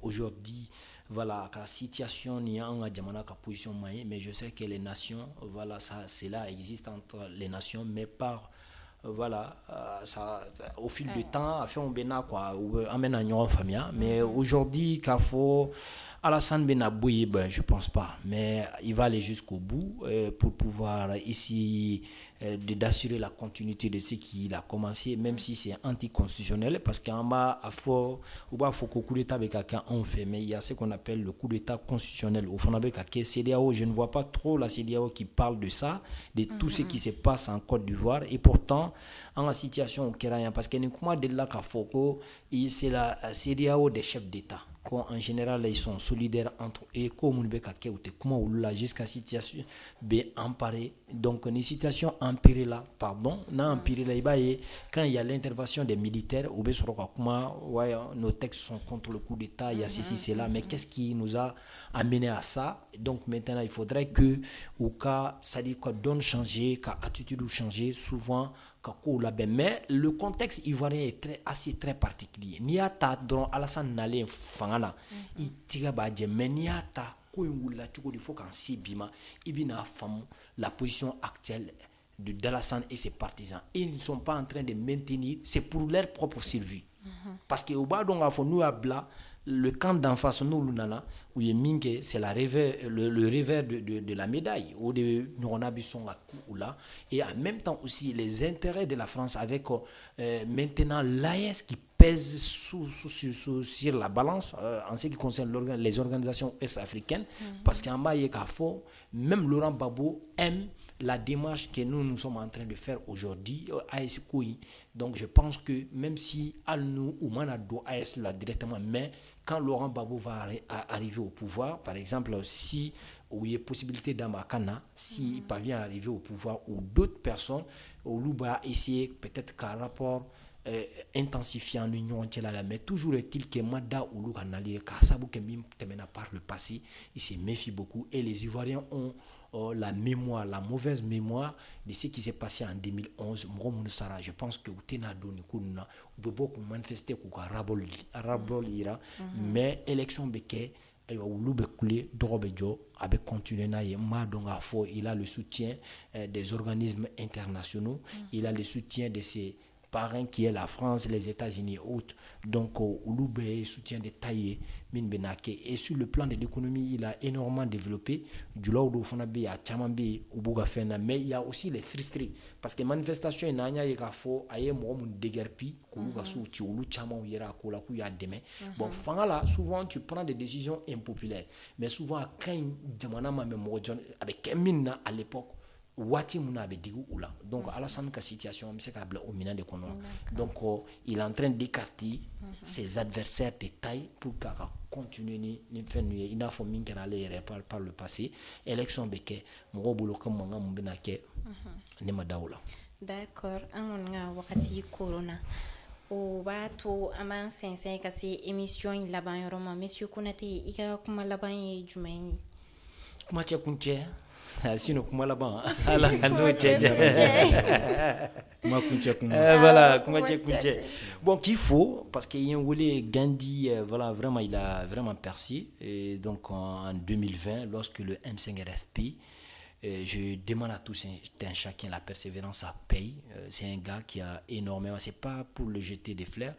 Aujourd'hui, voilà, la situation n'y a en Djamana ka position moyenne, mais je sais que les nations, voilà, ça, cela existe entre les nations, mais par voilà, ça, au fil du temps, fait on bena quoi, amène à une famille, mais aujourd'hui, qu'il faut Alassane Benabouye, ben, je pense pas, mais il va aller jusqu'au bout pour pouvoir ici d'assurer la continuité de ce qu'il a commencé, même si c'est anticonstitutionnel, parce qu'en bas, il faut que coup d'État avec quelqu'un on fait, mais il y a ce qu'on appelle le coup d'État constitutionnel. Au fond, avec la CEDEAO, je ne vois pas trop la CEDEAO qui parle de ça, de tout ce qui se passe en Côte d'Ivoire, et pourtant, en la situation au Kéraya, parce que nous, de là, c'est la CEDEAO des chefs d'État. En général ils sont solidaires entre eux comme jusqu'à situation bien emparée donc une situation empirée là pardon na empirée là quand il y a l'intervention des militaires nos textes sont contre le coup d'état il y a ceci cela mais qu'est-ce qui nous a amené à ça donc maintenant il faudrait que au cas ça dit qu'on donne changer qu'à attitude ou changer souvent. Mais le contexte ivoirien est assez très particulier. Niata dont Alassane Nalé fangana, il tire badje, mais niata koyungula chuko di faut qu'en sibima, ibina femme la position actuelle d'Alassane et ses partisans. Ils ne sont pas en train de maintenir, c'est pour leur propre survie. Parce que au bas donc a nous abla le camp d'en face nous lunana où il minke c'est le revers de la médaille où de nous là et en même temps aussi les intérêts de la France avec maintenant l'AES qui pèse sur la balance en ce qui concerne les organisations est-africaines parce qu'en bas il même Laurent Gbagbo aime la démarche que nous sommes en train de faire aujourd'hui AES Koui. Donc je pense que même si Al-Nou ou Manado AES là directement mais quand Laurent Gbagbo va arriver au pouvoir, par exemple, si il y a possibilité d'Amakana, s'il parvient à arriver au pouvoir ou d'autres personnes, on va essayer peut-être qu'un rapport intensifié en union entière, mais toujours est-il que Mada ou Lukanali, Kassabu Kemim Temena par le passé, il se méfie beaucoup et les Ivoiriens ont la mémoire, la mauvaise mémoire de ce qui s'est passé en 2011. Je pense que Utena Doni Kuna, on peut beaucoup manifester pour Rabol ira, mais élection Beke, Oulube Koulé, Dorobejo, avec continué naïe, Madongafo, il a le soutien des organismes internationaux, il a le soutien de ses parrain qui est la France, les États-Unis et autres. Donc, Ouloube soutient des taillés, et sur le plan de l'économie, il a énormément développé. Du là où il y a Tchamambi, mais il y a aussi les frustrés. Parce que manifestation, il y a des gens qui déguerpi, bon, souvent tu prends des décisions impopulaires. Mais souvent, quand avec Emina à l'époque, Wati Mouna avait dit ou là. Donc, Alassane ka situation, c'est qu'à au minant de Kono. Donc, il est en train d'écarter ses adversaires de taille pour qu'il continue il n'a pas mis par le passé. Élection beke, mon boulot comme mon gars, mon benake, nema daoula. D'accord, on a wakati corona. O b'a to an b'an sɛnsɛn ka se émission in laban yɔrɔ ma monsieur Konate i ka kuma laban ye jumɛn ye kuma cɛ kun cɛ sinon kuma laban ala n'o cɛ voilà kuma cɛ kun cɛ bon qu'il faut parce que y a un Gandhi voilà vraiment il a vraiment percé et donc en 2020 lorsque le M5 RFP je demande à tous un chacun la persévérance à paye. C'est un gars qui a énormément, c'est pas pour le jeter des fleurs.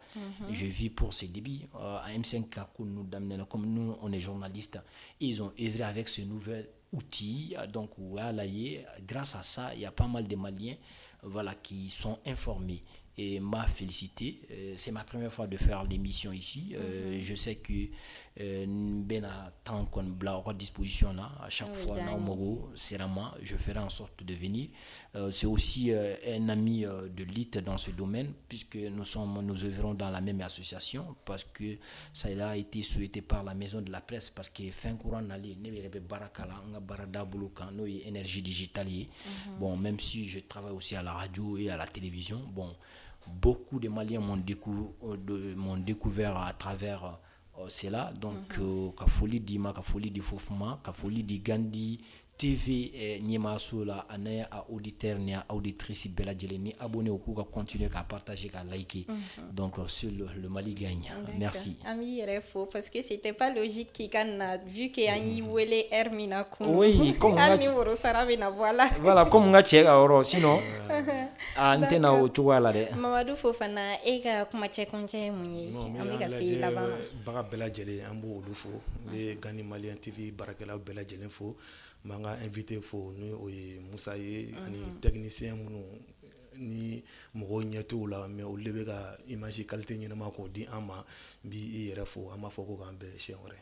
Je vis pour ses débuts. À M5 comme nous on est journalistes, ils ont œuvré avec ce nouvel outil donc grâce à ça il y a pas mal de Maliens voilà qui sont informés et m'a félicité. C'est ma première fois de faire l'émission ici. Je sais que Bena tant qu'on bla à disposition là à chaque fois je ferai en sorte de venir. C'est aussi un ami de l'IT dans ce domaine puisque nous œuvrons dans la même association parce que ça a été souhaité par la maison de la presse parce que fin courant n'allait ne barakala nga barada bulukan no énergie digitale. Bon même si je travaille aussi à la radio et à la télévision, bon beaucoup de Maliens m'ont découvert à travers cela. Donc Kafoli di ma Kafoli di Fofuma Kafoli di Gandhi TV Niema Sola ane a auditeur ni a auditrice bela ni abonné au coup à continuer à partager à liker. Donc sur le Mali gagne. Merci. Ami refo parce que c'était pas logique qui a vu que ani wele Hermina kum. Oui, comme voilà comme on a check alors sinon antena o tuwala de. Mamadou Fofana ega kuma check on che muyi. Amiga si la ba. Baga bela jele ambo olufo le Gani Malian TV barakela bela jele fo. Manga invité fo nous Moussa ye ani technicien munu ni mogo nyeto la mais o lebe ka image qualité nyama ko di ama bi refo ama foko kambe chenore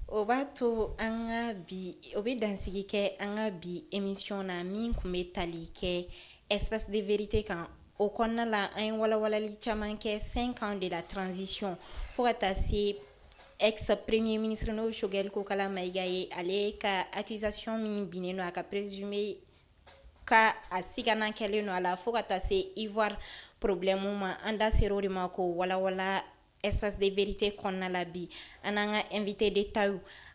o bato anga bi obi dansigi ke anga bi émission na min kumbe tali ke espace de vérité kan o konna la un wala li chaman ke 5 ans de la transition pour attacher ex-premier ministre no Shogel Kokala Maigaye ale ka accusation min bineno aka présumé ka asigana kele no ala fokata se ivoire problème ma anda serori mako wala espace de vérité konna la bi ananga invité d'état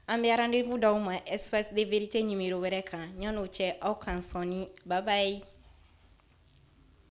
ambe rendez-vous dauma espace de vérité numéro were kan nyono che au kansoni bye bye.